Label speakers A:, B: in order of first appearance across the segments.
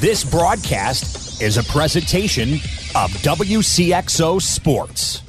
A: This broadcast is a presentation of Wcxo Sports.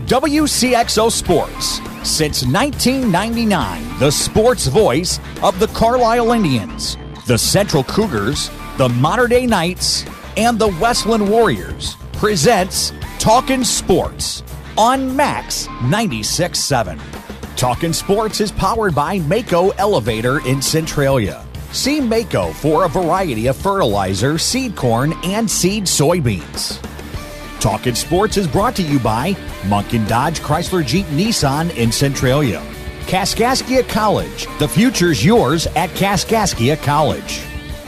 A: Wcxo Sports, since 1999, the sports voice of the Carlisle Indians, the Central Cougars, the Mater Dei Knights, and the Westland Warriors, presents Talkin' Sports on Max 96.7. Talkin' Sports is powered by Wcxo Elevator in Centralia. See Wcxo for a variety of fertilizer, seed corn, and seed soybeans. Talkin' Sports is brought to you by Munkin Dodge Chrysler Jeep Nissan in Centralia. Kaskaskia College, the future's yours at Kaskaskia College.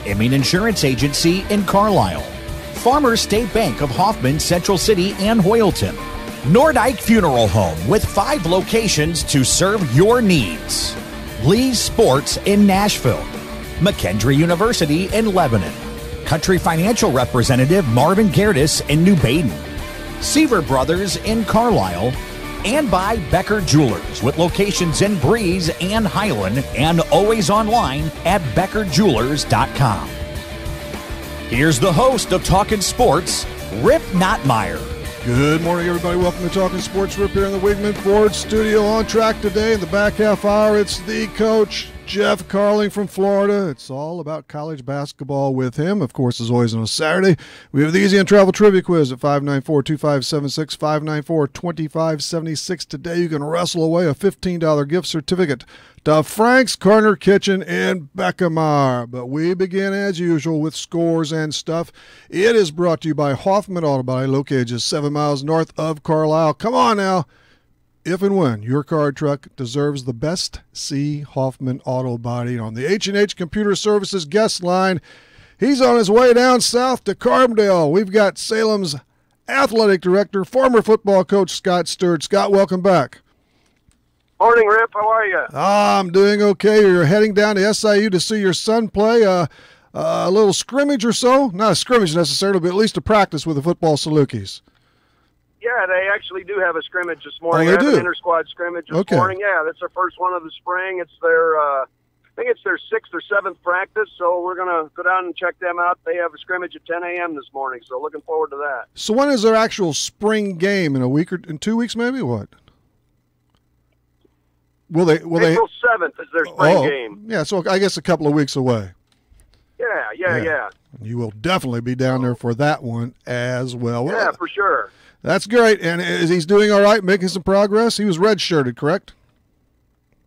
A: Emin Insurance Agency in Carlisle. Farmers State Bank of Hoffman, Central City, and Hoyleton. Nordike Funeral Home with 5 locations to serve your needs. Lee's Sports in Nashville. McKendree University in Lebanon. Country Financial Representative Marvin Gerdes in New Baden. Seaver Brothers in Carlisle. And by Becker Jewelers with locations in Breeze and Highland and always online at beckerjewelers.com. Here's the host of Talkin' Sports, Rip Nottmeyer.
B: Good morning, everybody. Welcome to Talkin' Sports. Rip here in the Wigman Ford studio. On track today in the back half hour, it's the coach, Jeff Carling from Florida. It's all about college basketball with him. Of course, as always on a Saturday, we have the Easy on Travel Trivia Quiz at 594-2576, 594-2576. Today you can wrestle away a $15 gift certificate to Frank's Corner Kitchen in Beckamar. But we begin, as usual, with scores and stuff. It is brought to you by Hoffman Auto Body, located just 7 miles north of Carlisle. Come on now. If and when your car or truck deserves the best, see Hoffman Auto Body. On the H&H Computer Services guest line, he's on his way down south to Carbondale. We've got Salem's athletic director, former football coach Scott Sturt. Scott, welcome back.
C: Morning, Rip. How are you?
B: I'm doing okay. You're heading down to SIU to see your son play a little scrimmage or so. Not a scrimmage necessarily, but at least a practice with the football Salukis.
C: Yeah, they actually do have a scrimmage this morning.
B: Oh, they do?
C: An inter-squad scrimmage this morning. Yeah, that's their first one of the spring. It's their, I think it's their 6th or 7th practice, so we're going to go down and check them out. They have a scrimmage at 10 a.m. this morning, so looking forward to that.
B: So when is their actual spring game? In a week or in 2 weeks, maybe? What? Will
C: April 7th is their spring game.
B: Yeah, so I guess a couple of weeks away.
C: Yeah.
B: You will definitely be down there for that one as well.
C: Yeah, for sure.
B: That's great. And is he's doing all right, making some progress? He was redshirted, correct?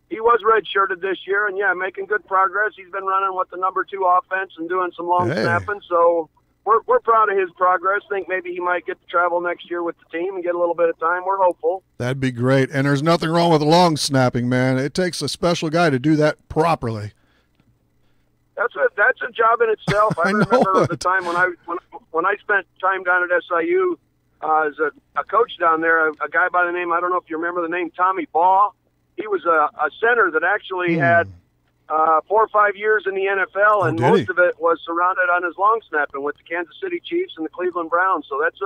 C: He was redshirted this year, and, yeah, making good progress. He's been running with the number 2 offense and doing some long snapping, so we're proud of his progress. Think maybe he might get to travel next year with the team and get a little bit of time. We're hopeful. That'd
B: be great. And there's nothing wrong with long snapping, man. It takes a special guy to do that properly.
C: That's a job in itself. I remember the time when I spent time down at SIU as a coach down there, a guy by the name, I don't know if you remember the name, Tommy Baugh. He was a center that actually had 4 or 5 years in the NFL, and most of it was surrounded on his long snapping with the Kansas City Chiefs and the Cleveland Browns. So that's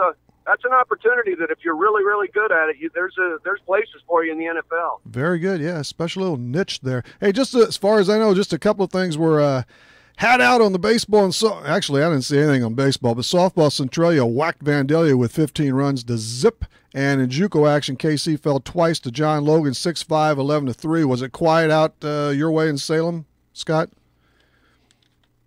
C: an opportunity that if you're really, really good at it, there's places for you in the NFL. Very good, yeah, special little niche there. Hey, just as far as I know, just a couple of things were had out on the baseball. And actually, I didn't see anything on baseball, but softball, Centralia whacked Vandalia with 15 runs to zip. And in JUCO action, KC fell twice to John Logan, 6-5, 11-3. Was it quiet out your way in Salem, Scott?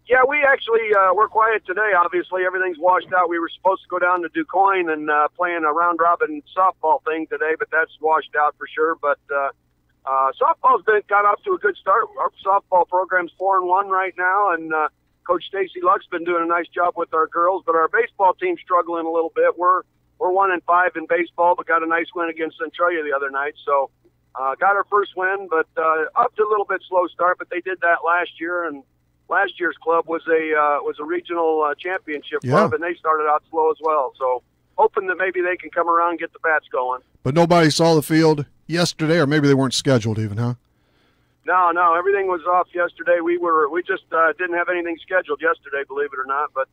C: Yeah, we actually we're quiet today. Obviously, everything's washed out. We were supposed to go down to DuQuoin and playing a round-robin softball thing today, but that's washed out for sure. But softball's got off to a good start. Our softball program's 4-1 right now, and Coach Stacy Luck's been doing a nice job with our girls. But our baseball team's struggling a little bit. We're 1-5 in baseball, but got a nice win against Centralia the other night. So got our first win, but up to a little bit slow start. But they did that last year, and last year's club was a regional championship club, and they started out slow as well. So hoping that maybe they can come around and get the bats going. But nobody saw the field yesterday, or maybe they weren't scheduled even, huh? No, everything was off yesterday. We just didn't have anything scheduled yesterday, believe it or not. But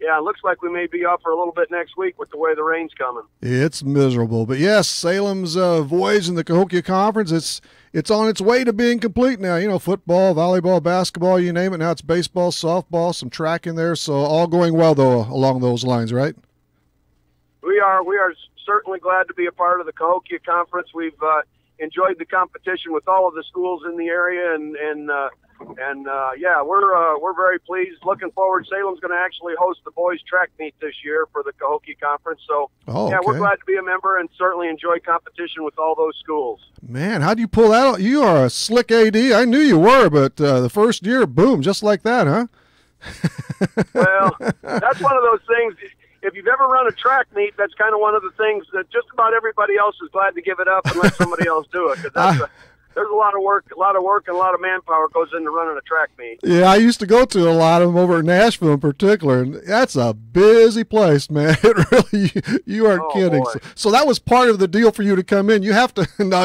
C: Yeah, it looks like we may be off for a little bit next week with the way the rain's coming.
B: It's miserable. But yes, Salem's voyage in the Cahokia Conference, it's on its way to being complete now. You know, football, volleyball, basketball, you name it. Now it's baseball, softball, some track in there. So all going well, though, along those lines, right?
C: We are certainly glad to be a part of the Cahokia Conference. We've enjoyed the competition with all of the schools in the area, and yeah, we're very pleased. Looking forward. Salem's going to actually host the boys track meet this year for the Cahokia Conference. So yeah, we're glad to be a member and certainly enjoy competition with all those schools.
B: Man, how do you pull that out? You are a slick AD. I knew you were, but the first year, boom, just like that, huh?
C: Well, that's one of those things. If you've ever run a track meet, that's kind of one of the things that just about everybody else is glad to give it up and let somebody else do it. Because there's a lot of work, and a lot of manpower goes into running a track meet.
B: Yeah, I used to go to a lot of them over in Nashville in particular, and that's a busy place, man. It really, you aren't kidding. So that was part of the deal for you to come in. You have to. No,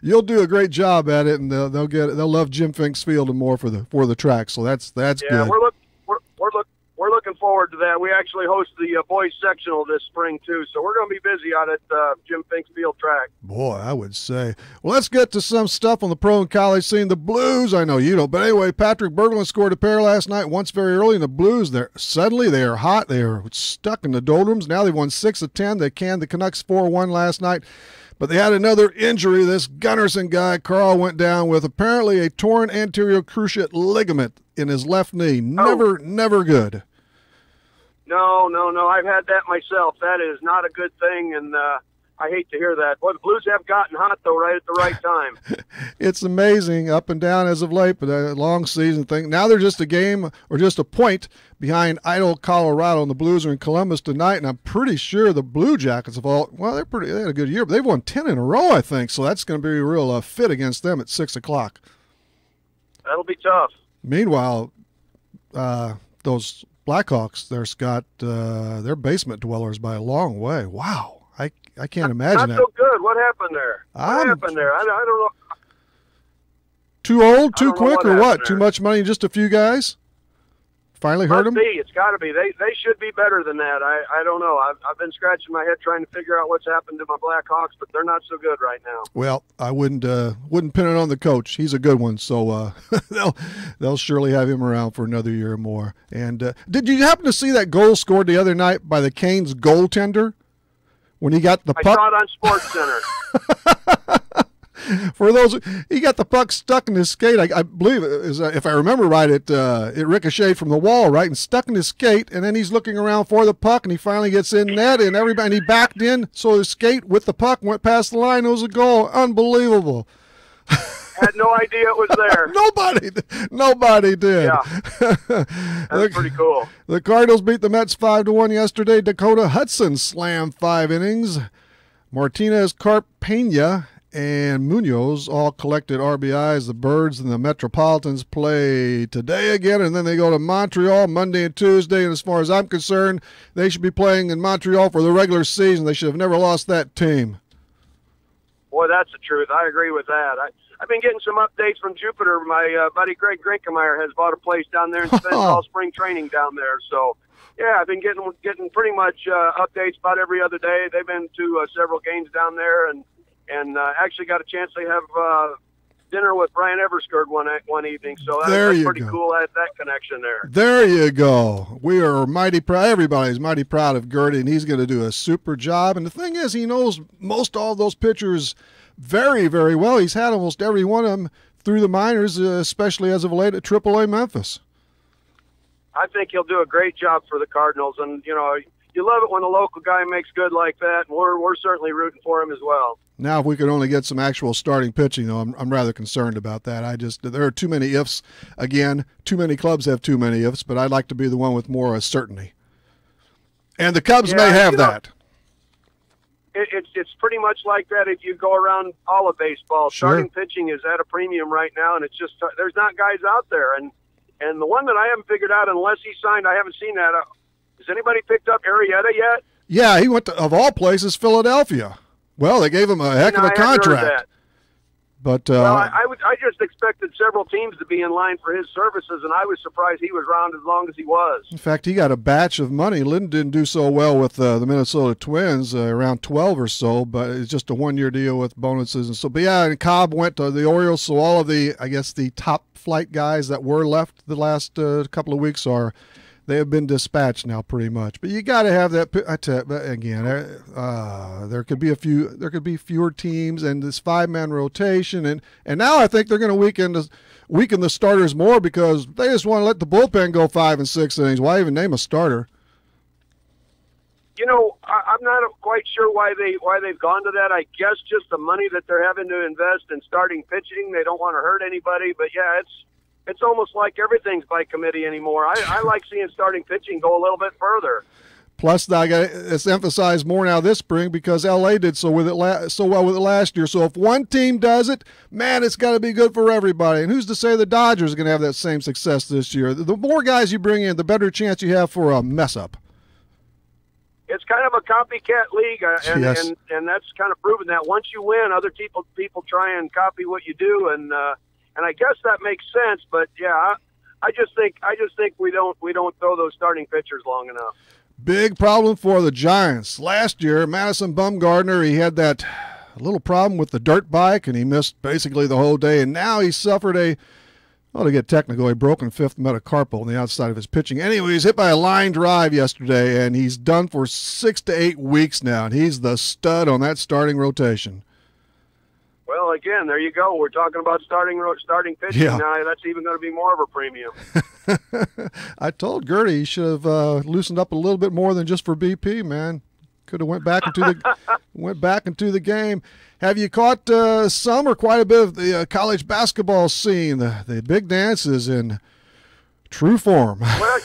B: you'll do a great job at it, and they'll love Jim Fink's Field and more for the track. So that's good.
C: Yeah, we're looking forward to that. We actually host the boys sectional this spring too, so we're going to be busy out at Jim Fink's Field track.
B: Boy, I would say. Well, let's get to some stuff on the pro and college scene. The Blues, I know you don't, but anyway, Patrick Berglund scored a pair last night, once very early, and the Blues, they are hot. They are stuck in the doldrums. Now they've won 6 of 10. They canned the Canucks 4-1 last night. But they had another injury. This Gunnarsson guy, Carl, went down with apparently a torn anterior cruciate ligament in his left knee. Never good. No. I've had that myself. That is not a good thing, and I hate to hear that. Boy, the Blues have gotten hot, though, right at the right time. It's amazing, up and down as of late, but a long season thing. Now they're just a game or just a point behind Idle, Colorado, and the Blues are in Columbus tonight, and I'm pretty sure the Blue Jackets have they had a good year, but they've won 10 in a row, I think, so that's going to be a real fit against them at 6 o'clock.
C: That'll be tough.
B: Meanwhile, those Blackhawks, they're basement dwellers by a long way. Wow. I can't imagine that.
C: Not so good. What happened there? I don't know.
B: Too old, too quick, or what? Too much money, just a few guys? Finally hurt them?
C: It's got to be. They should be better than that. I don't know. I've been scratching my head trying to figure out what's happened to my Blackhawks, but they're not so good right now.
B: Well, I wouldn't pin it on the coach. He's a good one, so they'll surely have him around for another year or more. And did you happen to see that goal scored the other night by the Canes goaltender when he got the puck?
C: I saw it on SportsCenter.
B: For those, he got the puck stuck in his skate. I believe, if I remember right, it ricocheted from the wall, right, and stuck in his skate. And then he's looking around for the puck, and he finally gets in net, and he backed in, so his skate with the puck went past the line. It was a goal. Unbelievable.
C: Had no idea it was there.
B: Nobody did.
C: Yeah, that's pretty cool.
B: The Cardinals beat the Mets 5-1 yesterday. Dakota Hudson slammed 5 innings. Martinez, Carp, Pena, and Munoz all collected RBIs. The Birds and the Metropolitans play today again, and then they go to Montreal Monday and Tuesday. And as far as I'm concerned, they should be playing in Montreal for the regular season. They should have never lost that team.
C: Boy, that's the truth. I agree with that. I've been getting some updates from Jupiter. My buddy Greg Grinkemeyer has bought a place down there and spends all spring training down there. So, yeah, I've been getting pretty much updates about every other day. They've been to several games down there, and actually got a chance to have dinner with Brian Eversgerd one evening. So that's pretty cool. I had that connection there.
B: There you go. We are mighty proud. Everybody's mighty proud of Gertie, and he's going to do a super job. And the thing is, he knows most all those pitchers very, very well. He's had almost every one of them through the minors, especially as of late at AAA Memphis.
C: I think he'll do a great job for the Cardinals, and you love it when a local guy makes good like that, and we're certainly rooting for him as well.
B: Now, if we could only get some actual starting pitching, though, I'm rather concerned about that. There are too many ifs. Again, too many clubs have too many ifs, but I'd like to be the one with more certainty. And the Cubs may have that.
C: It's pretty much like that if you go around all of baseball.
B: Sure.
C: Starting pitching is at a premium right now, and it's just there's not guys out there. And the one that I haven't figured out, unless he signed, I haven't seen that. Has anybody picked up Arrieta yet?
B: Yeah, he went to, of all places, Philadelphia. Well, they gave him a heck of a contract. But
C: well, I just expected several teams to be in line for his services, and I was surprised he was around as long as he was.
B: In fact, he got a batch of money. Linden didn't do so well with the Minnesota Twins, around 12 or so, but it's just a one-year deal with bonuses and so. But yeah, and Cobb went to the Orioles, so all of the, I guess, the top flight guys that were left the last couple of weeks they have been dispatched now pretty much. But you got to have that. But again, there could be fewer teams and this 5-man rotation, and now I think they're going to weaken the starters more because they just want to let the bullpen go 5 and 6 innings. Why even name a starter?
C: You know, I'm not quite sure why they've gone to that. I guess just the money that they're having to invest in starting pitching. They don't want to hurt anybody, but yeah, it's almost like everything's by committee anymore. I like seeing starting pitching go a little bit further.
B: Plus, it's emphasized more now this spring because L.A. did so well with it last year. So if one team does it, man, it's got to be good for everybody. And who's to say the Dodgers are going to have that same success this year? The more guys you bring in, the better chance you have for a mess-up. It's
C: kind of a copycat league, and that's kind of proven that once you win, other people try and copy what you do, and I guess that makes sense. But yeah, I just think we don't throw those starting pitchers long enough.
B: Big problem for the Giants. Last year, Madison Bumgarner, he had that little problem with the dirt bike, and he missed basically the whole day. And now he suffered to get technical, a broken fifth metacarpal on the outside of his pitching. Anyway, he's hit by a line drive yesterday, and he's done for 6 to 8 weeks now, and he's the stud on that starting rotation.
C: Well, again, there you go. We're talking about starting pitching now. That's even going to be more of a premium.
B: I told Gertie he should have loosened up a little bit more than just for BP, man. Could have went back into the game. Have you caught some or quite a bit of the college basketball scene? The big dance is in true form.
C: Well,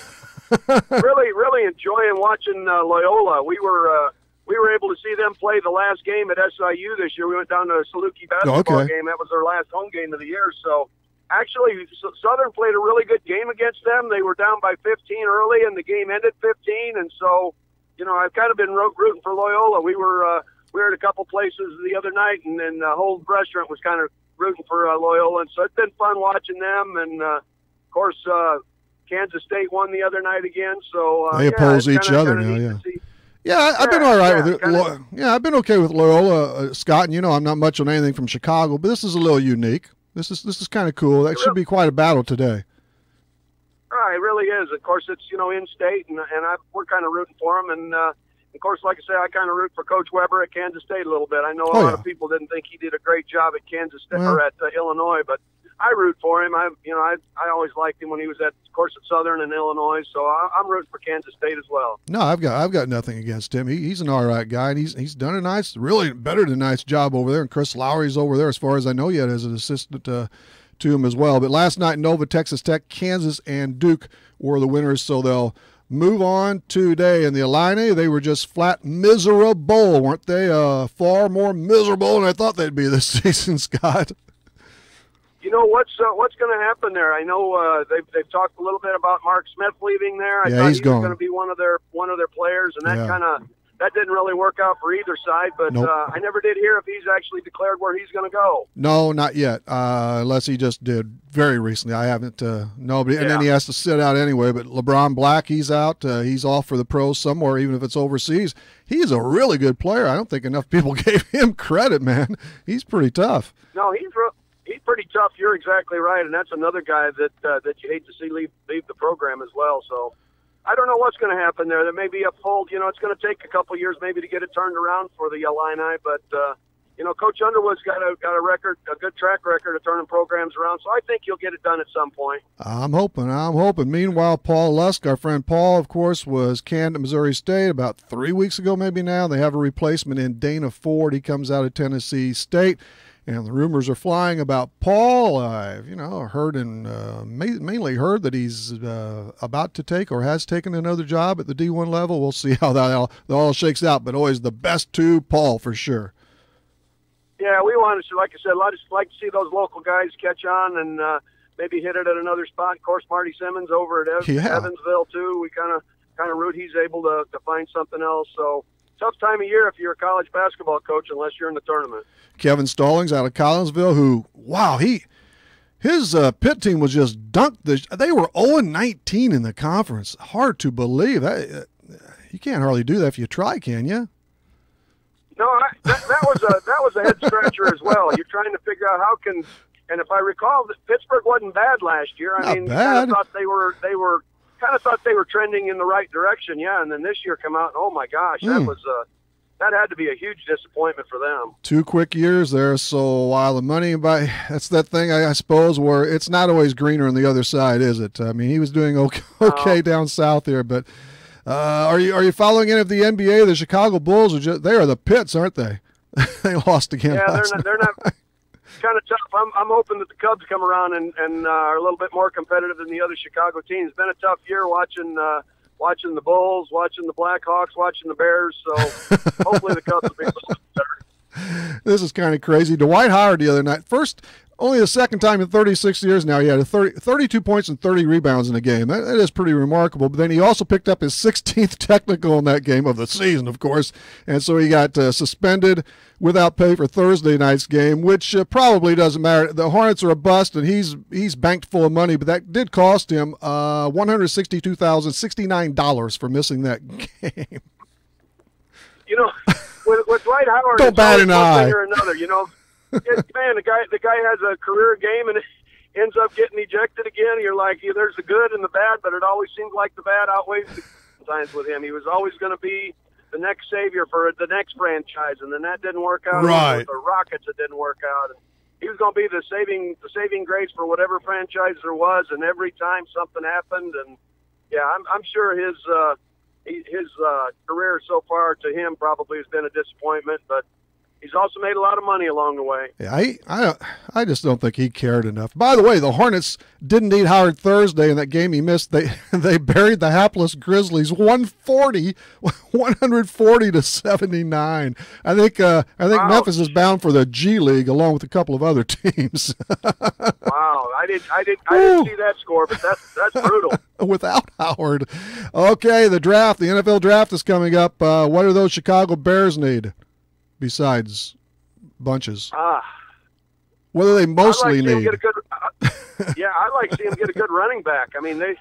C: really enjoying watching Loyola. We were able to see them play the last game at SIU this year. We went down to a Saluki basketball game. That was their last home game of the year. So actually, Southern played a really good game against them. They were down by 15 early, and the game ended 15. And so, you know, I've kind of been rooting for Loyola. We were at a couple places the other night, and then the whole restaurant was kind of rooting for Loyola. And so it's been fun watching them. And, of course, Kansas State won the other night again. So
B: they oppose each other now, yeah. Yeah, I've been all right with it. I've been okay with Loyola, Scott. And you know, I'm not much on anything from Chicago, but this is a little unique. This is kind of cool. That should be quite a battle today.
C: It really is. Of course, it's in state, and we're kind of rooting for them. And of course, like I say, I kind of root for Coach Weber at Kansas State a little bit. I know a lot of people didn't think he did a great job at Kansas State or at Illinois, but I root for him. I always liked him when he was at Southern and Illinois, so I'm rooting for Kansas State as well.
B: No, I've got nothing against him. He's an all right guy, and he's done a really better than nice job over there. And Chris Lowry's over there, as far as I know yet, as an assistant to him as well. But last night, Nova, Texas Tech, Kansas, and Duke were the winners, so they'll move on today. And the Illini, they were just flat miserable, weren't they? Far more miserable than I thought they'd be this season, Scott.
C: You know what's going to happen there? I know they've talked a little bit about Mark Smith leaving there. I thought
B: he's
C: he was going to be one of their players, and that didn't really work out for either side. But I never did hear if he's actually declared where he's going to go.
B: No, not yet. Unless he just did very recently. I haven't. Nobody, and then he has to sit out anyway. But LeBron Black, he's out. He's off for the pros somewhere, even if it's overseas. He's a really good player. I don't think enough people gave him credit, man. He's pretty tough.
C: No, he's pretty tough. You're exactly right, and that's another guy that you hate to see leave the program as well. So I don't know what's going to happen there. There may be a fold. You know, it's going to take a couple years maybe to get it turned around for the Illini, but Coach Underwood's got a good track record of turning programs around. So I think he'll get it done at some point. I'm hoping. Meanwhile, Paul Lusk, our friend Paul, of course, was canned at Missouri State about 3 weeks ago, maybe now. They have a replacement in Dana Ford. He comes out of Tennessee State. And the rumors are flying about Paul. I've heard mainly heard that he's about to take or has taken another job at the D1 level. We'll see how that all shakes out. But always the best to Paul for sure. Yeah, we want to, like I said, like to see those local guys catch on and maybe hit it at another spot. Of course, Marty Simmons over at Evansville too. We kind of root he's able to find something else. So. tough time of year if you're a college basketball coach, unless you're in the tournament.
B: Kevin Stallings out of Collinsville, who, wow, his Pitt team was just dunked. They were 0-19 in the conference. Hard to believe. You can't hardly do that if you try, can you?
C: No, that was a head scratcher as well. You're trying to figure out how can, and if I recall, Pittsburgh wasn't bad last year.
B: Not bad.
C: Kind of thought they were trending in the right direction, yeah. And then this year come out, and oh my gosh, that had to be a huge disappointment for them.
B: 2 quick years there, so while the money that's that thing I suppose where it's not always greener on the other side, is it? I mean, he was doing okay down south here, but are you following any of the NBA? The Chicago Bulls they are the Pits, aren't they? They lost again.
C: Yeah, they're not kind of tough. I'm hoping that the Cubs come around and are a little bit more competitive than the other Chicago teams. It's been a tough year watching the Bulls, watching the Blackhawks, watching the Bears. So hopefully the Cubs will be a little bit better.
B: This is kind of crazy. Dwight Howard the other night, only the second time in 36 years now, he had 32 points and 30 rebounds in a game. That is pretty remarkable. But then he also picked up his 16th technical in that game of the season, of course. And so he got suspended without pay for Thursday night's game, which probably doesn't matter. The Hornets are a bust, and he's banked full of money. But that did cost him $162,069 for missing that game.
C: You know, with Dwight Howard,
B: don't bat an eye.
C: Or another, you know. Man, the guy has a career game and ends up getting ejected again. You're like, yeah, there's the good and the bad, but it always seems like the bad outweighs the good times with him. He was always going to be the next savior for the next franchise, and then that didn't work out.
B: Right.
C: With the Rockets, it didn't work out. And he was going to be the saving grace for whatever franchise there was, and every time something happened, and yeah, I'm sure his career so far to him probably has been a disappointment, but he's also made a lot of money along the way.
B: Yeah, I just don't think he cared enough. By the way, the Hornets didn't need Howard Thursday in that game he missed. They buried the hapless Grizzlies 140 to 79. I think wow. Memphis is bound for the G League along with a couple of other teams.
C: Wow, I didn't see that score, but that's brutal.
B: Without Howard. Okay, the NFL draft is coming up. What do those Chicago Bears need? Besides bunches, what do they mostly need?
C: I'd like to see him get a good running back. I mean, I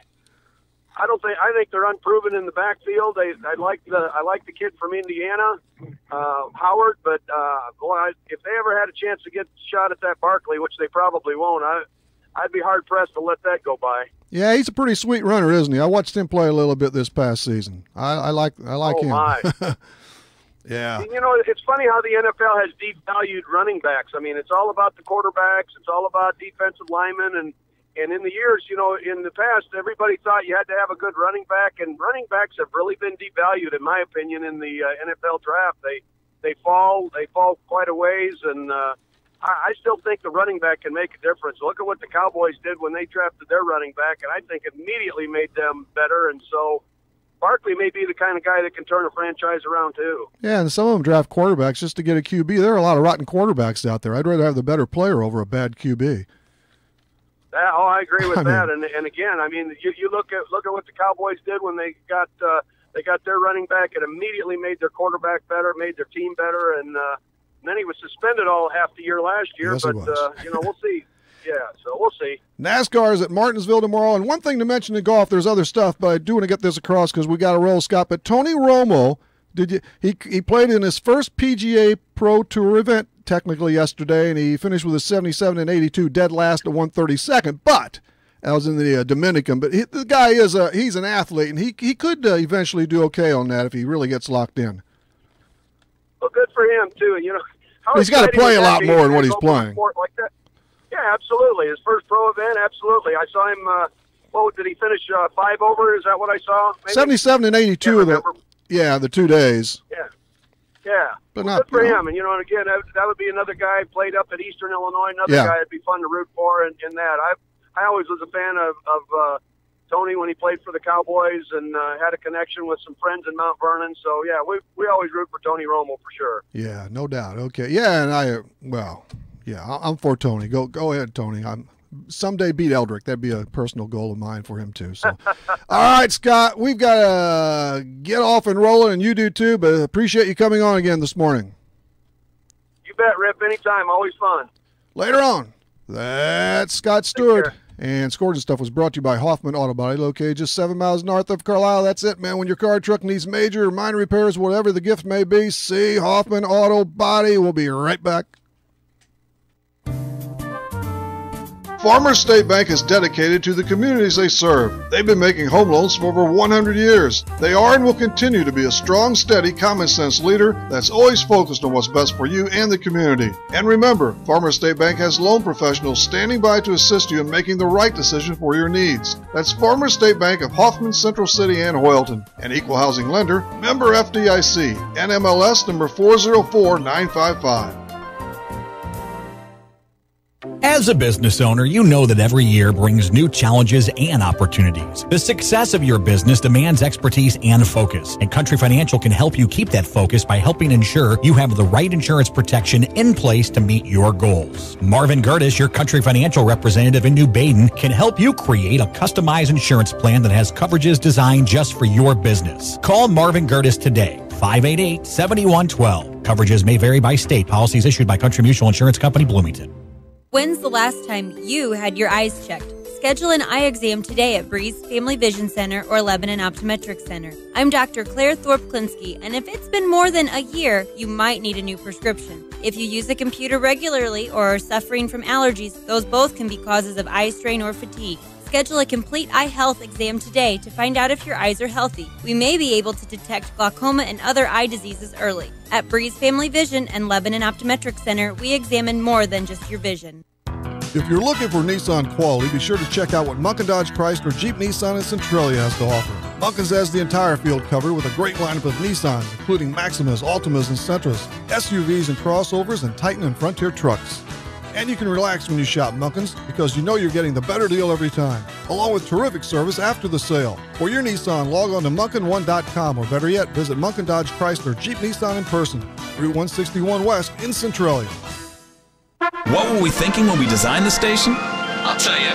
C: think they're unproven in the backfield. I like the kid from Indiana, Howard. But if they ever had a chance to get a shot at that Barkley, which they probably won't, I'd be hard pressed to let that go by.
B: Yeah, he's a pretty sweet runner, isn't he? I watched him play a little bit this past season. I like him.
C: My.
B: Yeah.
C: You know, it's funny how the NFL has devalued running backs. I mean, it's all about the quarterbacks. It's all about defensive linemen. And in the years, you know, in the past, everybody thought you had to have a good running back. And running backs have really been devalued, in my opinion, in the NFL draft. They fall quite a ways. And I still think the running back can make a difference. Look at what the Cowboys did when they drafted their running back. And I think it immediately made them better. And so Barkley may be the kind of guy that can turn a franchise around too. Yeah,
B: and some of them draft quarterbacks just to get a QB. There are a lot of rotten quarterbacks out there. I'd rather have the better player over a bad QB.
C: I agree with that. And again, I mean, you look at what the Cowboys did when they got their running back. It immediately made their quarterback better, made their team better, and then he was suspended all half the year last year.
B: Yes,
C: but we'll see. Yeah, so we'll see.
B: NASCAR is at Martinsville tomorrow. And one thing to mention in golf, there's other stuff, but I do want to get this across because we got to roll, Scott. But Tony Romo, he played in his first PGA Pro Tour event technically yesterday, and he finished with a 77 and 82, dead last at 132nd. But that was in the Dominican. But the guy he's an athlete, and he could eventually do okay on that if he really gets locked in.
C: Well, good for him too. You know,
B: he's got to play a lot more than what he's playing.
C: Like that. Yeah, absolutely. His first pro event, absolutely. I saw him, did he finish 5 over? Is that what I saw? Maybe?
B: 77 and 82 of the 2 days.
C: Yeah.
B: But
C: good for him. And, and again, that would be another guy played up at Eastern Illinois, another guy it'd be fun to root for in that. I always was a fan of Tony when he played for the Cowboys and had a connection with some friends in Mount Vernon. So, yeah, we always root for Tony Romo for sure.
B: Yeah, no doubt. Okay. Yeah, and I'm for Tony. Go ahead, Tony. someday beat Eldrick. That'd be a personal goal of mine for him too. So, all right, Scott, we've got to get off and rolling, and you do too. But appreciate you coming on again this morning.
C: You bet, Rip. Anytime. Always fun.
B: Later on. That's Scott Stewart. And Scores and Stuff was brought to you by Hoffman Auto Body, located just 7 miles north of Carlisle. That's it, man. When your car or truck needs major or minor repairs, whatever the gift may be, see Hoffman Auto Body. We'll be right back. Farmers State Bank is dedicated to the communities they serve. They've been making home loans for over 100 years. They are and will continue to be a strong, steady, common-sense leader that's always focused on what's best for you and the community. And remember, Farmers State Bank has loan professionals standing by to assist you in making the right decision for your needs. That's Farmers State Bank of Hoffman, Central City, and Hoyleton. An equal housing lender, member FDIC, NMLS number 404955.
A: As a business owner, you know that every year brings new challenges and opportunities. The success of your business demands expertise and focus, and Country Financial can help you keep that focus by helping ensure you have the right insurance protection in place to meet your goals. Marvin Gertis, your Country Financial representative in New Baden, can help you create a customized insurance plan that has coverages designed just for your business. Call Marvin Gertis today, 588-7112. Coverages may vary by state. Policies issued by Country Mutual Insurance Company, Bloomington.
D: When's the last time you had your eyes checked? Schedule an eye exam today at Breeze Family Vision Center or Lebanon Optometric Center. I'm Dr. Claire Thorpe-Klinsky, and if it's been more than a year, you might need a new prescription. If you use a computer regularly or are suffering from allergies, those both can be causes of eye strain or fatigue. Schedule a complete eye health exam today to find out if your eyes are healthy. We may be able to detect glaucoma and other eye diseases early. At Breeze Family Vision and Lebanon Optometric Center, we examine more than just your vision.
B: If you're looking for Nissan quality, be sure to check out what Munkin Dodge Chrysler, Jeep, Nissan, and Centralia has to offer. Munkin's has the entire field covered with a great lineup of Nissans, including Maximas, Altimas, and Sentras, SUVs and crossovers, and Titan and Frontier trucks. And you can relax when you shop Munkin's because you know you're getting the better deal every time, along with terrific service after the sale. For your Nissan, log on to Munkin1.com, or better yet, visit Munkin Dodge Chrysler, Jeep, Nissan in person, Route 161 West in Centralia.
E: What were we thinking when we designed the station? I'll tell you.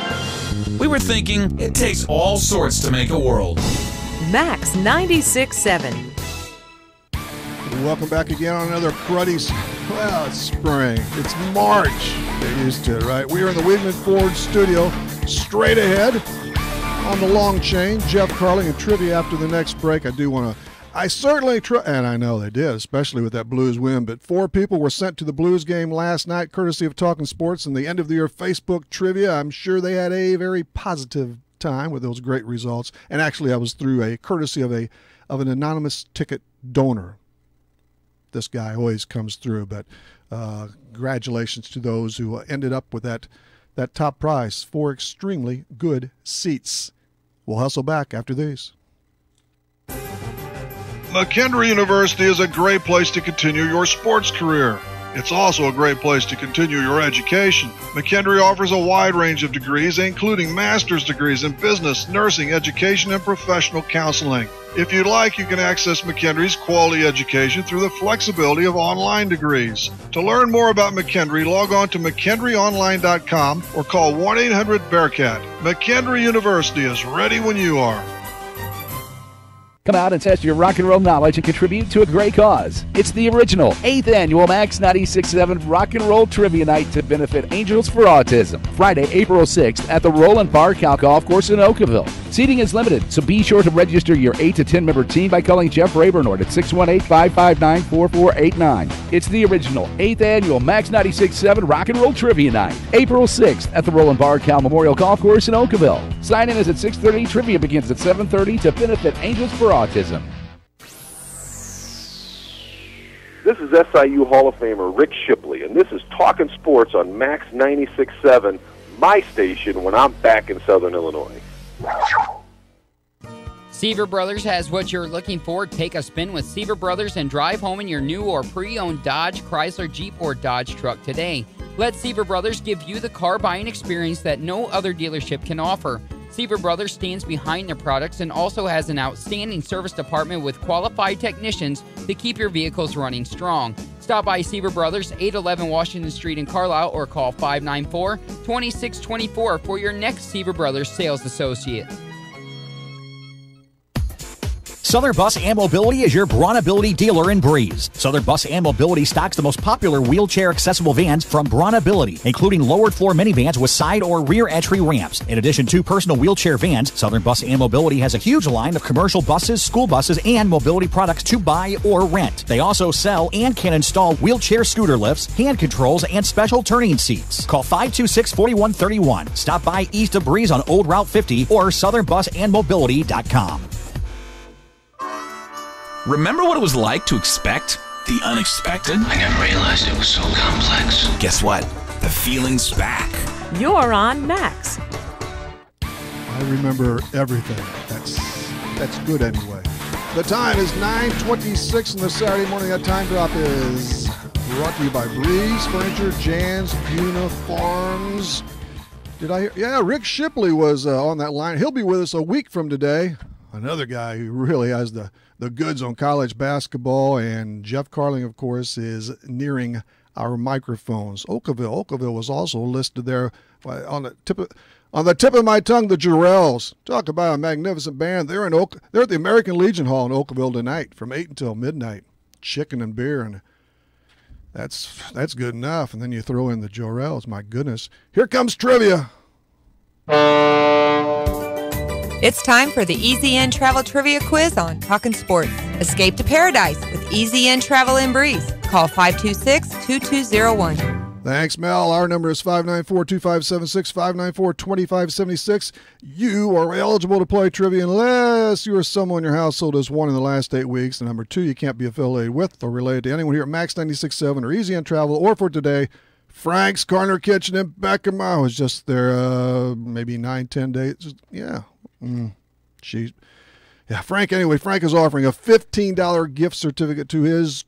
E: We were thinking it takes all sorts to make a world.
F: Max 96.7.
B: Welcome back again on another cruddy. Well, it's spring. It's March. Get used to it, right? We are in the Weidman Ford studio. Straight ahead on the long chain. Jeff Carling and trivia after the next break. I certainly try, and I know they did, especially with that Blues win, but 4 people were sent to the Blues game last night, courtesy of Talkin Sports and the end of the year Facebook trivia. I'm sure they had a very positive time with those great results. And actually, I was through a courtesy of an anonymous ticket donor. This guy always comes through, but congratulations to those who ended up with that top prize, 4 extremely good seats. We'll hustle back after these. McKendree University is a great place to continue your sports career. It's also a great place to continue your education. McKendree offers a wide range of degrees, including master's degrees in business, nursing, education, and professional counseling. If you'd like, you can access McKendree's quality education through the flexibility of online degrees. To learn more about McKendree, log on to McKendreeOnline.com or call 1-800-BEARCAT. McKendree University is ready when you are.
G: Come out and test your rock and roll knowledge and contribute to a great cause. It's the original 8th annual Max 96.7 Rock and Roll Trivia Night to benefit Angels for Autism. Friday, April 6th at the Roland Bar Cow Golf Course in Oakville. Seating is limited, so be sure to register your 8 to 10 member team by calling Jeff Rabernord at 618-559-4489. It's the original 8th annual Max 96.7 Rock and Roll Trivia Night. April 6th at the Roland Bar Cow Memorial Golf Course in Oakville. Sign-in is at 6:30. Trivia begins at 7:30 to benefit Angels for Autism.
H: This is SIU Hall of Famer Rick Shipley, and this is Talkin Sports on Max 96.7, my station when I'm back in Southern Illinois.
I: Seaver Brothers has what you're looking for. Take a spin with Seaver Brothers and drive home in your new or pre-owned Dodge, Chrysler, Jeep, or Dodge truck today. Let Seaver Brothers give you the car buying experience that no other dealership can offer. Seaver Brothers stands behind their products and also has an outstanding service department with qualified technicians to keep your vehicles running strong. Stop by Seaver Brothers, 811 Washington Street in Carlisle, or call 594-2624 for your next Seaver Brothers sales associate.
A: Southern Bus and Mobility is your Brawnability dealer in Breeze. Southern Bus and Mobility stocks the most popular wheelchair-accessible vans from Brawnability, including lowered-floor minivans with side or rear entry ramps. In addition to personal wheelchair vans, Southern Bus and Mobility has a huge line of commercial buses, school buses, and mobility products to buy or rent. They also sell and can install wheelchair scooter lifts, hand controls, and special turning seats. Call 526-4131. Stop by east of Breeze on Old Route 50 or southernbusandmobility.com.
E: Remember what it was like to expect the unexpected?
J: I never realized it was so complex.
E: Guess what? The feeling's back.
F: You're on Max.
B: I remember everything. That's good anyway. The time is 9:26 on the Saturday morning. That time drop is brought to you by Breeze Furniture, Jan's Uniforms. Did I hear? Yeah, Rick Shipley was on that line. He'll be with us a week from today. Another guy who really has the goods on college basketball, and Jeff Carling, of course, is nearing our microphones. Oakville was also listed there on the tip of my tongue. The Jarrells, talk about a magnificent band. They're at the American Legion Hall in Oakville tonight from 8 until midnight. Chicken and beer, and that's good enough. And then you throw in the Jarrells. My goodness, here comes trivia.
K: It's time for the Easy In Travel Trivia Quiz on Talkin' Sports. Escape to paradise with Easy In Travel in Breeze. Call 526-2201.
B: Thanks, Mel. Our number is 594-2576, 594-2576. You are eligible to play trivia unless you or someone in your household has won in the last 8 weeks. And number 2, you can't be affiliated with or related to anyone here at Max 96.7 or Easy In Travel, or for today, Frank's Corner Kitchen in Beckham. I was just there maybe 9-10 days. Yeah. Frank is offering a $15 gift certificate to his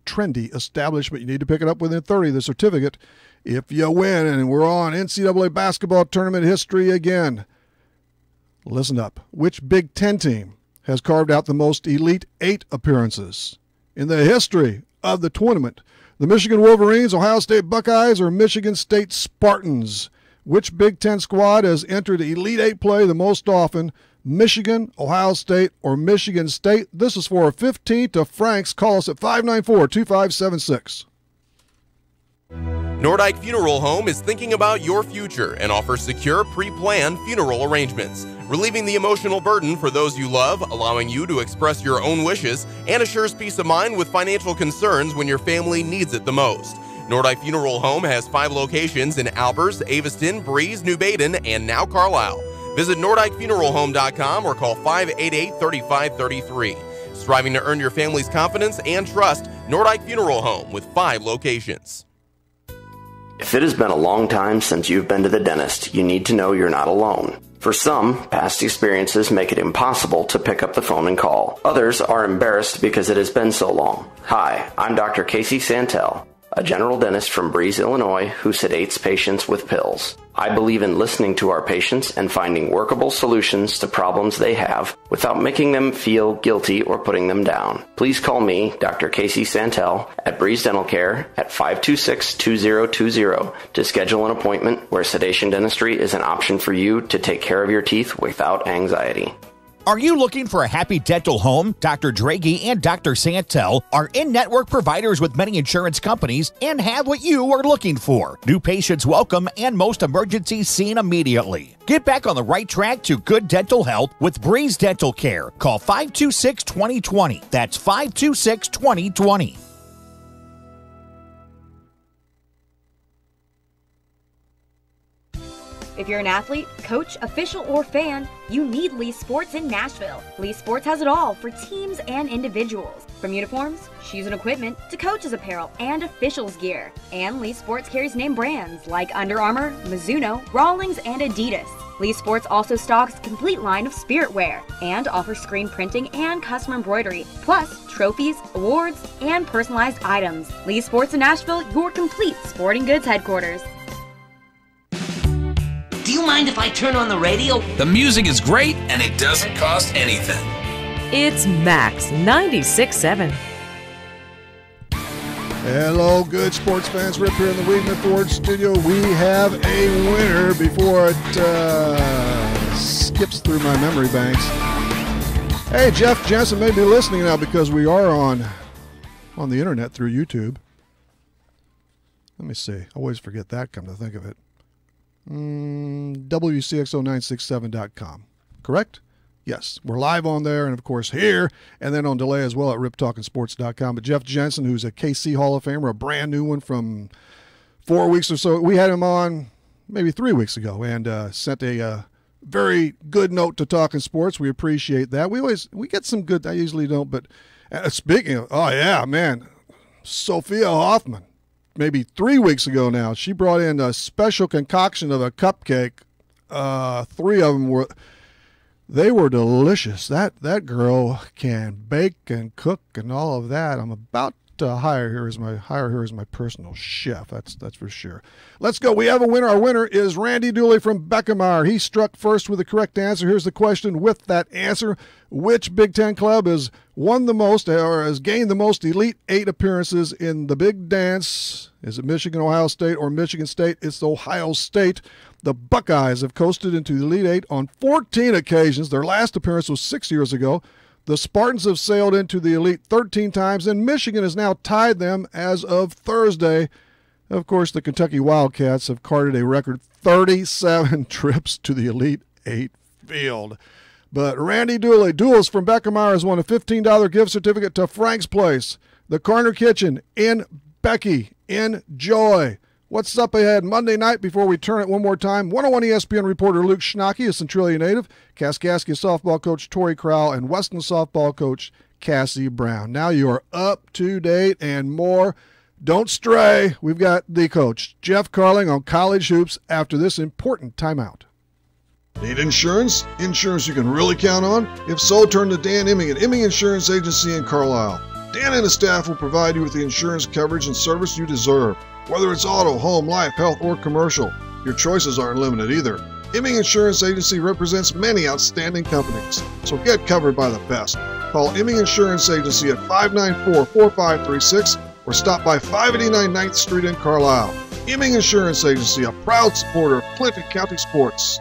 B: trendy establishment. You need to pick it up within 30 of the certificate if you win. And we're on NCAA basketball tournament history again. Listen up. Which Big Ten team has carved out the most Elite 8 appearances in the history of the tournament? The Michigan Wolverines, Ohio State Buckeyes, or Michigan State Spartans? Which Big Ten squad has entered Elite 8 play the most often? Michigan, Ohio State, or Michigan State? This is for a 15 to Frank's. Call us at 594-2576.
L: Nordyke Funeral Home is thinking about your future and offers secure, pre-planned funeral arrangements, relieving the emotional burden for those you love, allowing you to express your own wishes, and assures peace of mind with financial concerns when your family needs it the most. Nordyke Funeral Home has 5 locations in Albers, Aveston, Breeze, New Baden, and now Carlisle. Visit NordikeFuneralHome.com or call 588-3533. Striving to earn your family's confidence and trust, Nordyke Funeral Home with 5 locations.
M: If it has been a long time since you've been to the dentist, you need to know you're not alone. For some, past experiences make it impossible to pick up the phone and call. Others are embarrassed because it has been so long. Hi, I'm Dr. Casey Santel, a general dentist from Breeze, Illinois, who sedates patients with pills. I believe in listening to our patients and finding workable solutions to problems they have without making them feel guilty or putting them down. Please call me, Dr. Casey Santel, at Breeze Dental Care at 526-2020 to schedule an appointment where sedation dentistry is an option for you to take care of your teeth without anxiety.
A: Are you looking for a happy dental home? Dr. Draghi and Dr. Santel are in-network providers with many insurance companies and have what you are looking for. New patients welcome and most emergencies seen immediately. Get back on the right track to good dental health with Breeze Dental Care. Call 526-2020. That's 526-2020.
N: If you're an athlete, coach, official, or fan, you need Lee Sports in Nashville. Lee Sports has it all for teams and individuals. From uniforms, shoes and equipment, to coaches apparel and officials gear. And Lee Sports carries name brands like Under Armour, Mizuno, Rawlings, and Adidas. Lee Sports also stocks a complete line of spirit wear and offers screen printing and custom embroidery, plus trophies, awards, and personalized items. Lee Sports in Nashville, your complete sporting goods headquarters.
J: Do you mind if I turn on the radio?
E: The music is great and it doesn't cost anything.
F: It's Max 96.7.
B: Hello, good sports fans. Rip here in the Weidman Ford studio. We have a winner before it skips through my memory banks. Hey, Jeff Jensen may be listening now because we are on the internet through YouTube. Let me see. I always forget that, come to think of it. Wcxo967.com. Correct? Yes, we're live on there, and of course here, and then on delay as well at riptalkinsports.com. But Jeff Jensen, who's a KC Hall of Famer, a brand new one from 4 weeks or so. We had him on maybe 3 weeks ago, and sent a very good note to Talkin' Sports. We appreciate that. We get some good. I usually don't, but speaking of, oh yeah, man, Sophia Hoffman, maybe 3 weeks ago now, she brought in a special concoction of a cupcake. 3 of them were. They were delicious. That girl can bake and cook and all of that. I'm about to hire her as my personal chef. That's for sure. Let's go. We have a winner. Our winner is Randy Dooley from Beckemeyer. He struck first with the correct answer. Here's the question with that answer: which Big Ten club has won the most or has gained the most Elite Eight appearances in the Big Dance? Is it Michigan, Ohio State, or Michigan State? It's Ohio State. The Buckeyes have coasted into the Elite Eight on 14 occasions. Their last appearance was 6 years ago. The Spartans have sailed into the Elite 13 times, and Michigan has now tied them as of Thursday. Of course, the Kentucky Wildcats have carted a record 37 trips to the Elite Eight field. But Randy Dooley from Beckemeyer has won a $15 gift certificate to Frank's Place, the Corner Kitchen in Becky. Enjoy. What's up ahead Monday night before we turn it one more time? 101 ESPN reporter Luke Schnocky, a Centralia native, Kaskaskia softball coach Tori Crowell, and Weston softball coach Cassie Brown. Now you are up to date and more. Don't stray. We've got the coach, Jeff Carling, on college hoops after this important timeout.
O: Need insurance? Insurance you can really count on? If so, turn to Dan Imming at Imming Insurance Agency in Carlisle. Dan and his staff will provide you with the insurance coverage and service you deserve. Whether it's auto, home, life, health, or commercial, your choices aren't limited either. Imming Insurance Agency represents many outstanding companies, so get covered by the best. Call Imming Insurance Agency at 594-4536 or stop by 589 9th Street in Carlisle. Imming Insurance Agency, a proud supporter of Clinton County sports.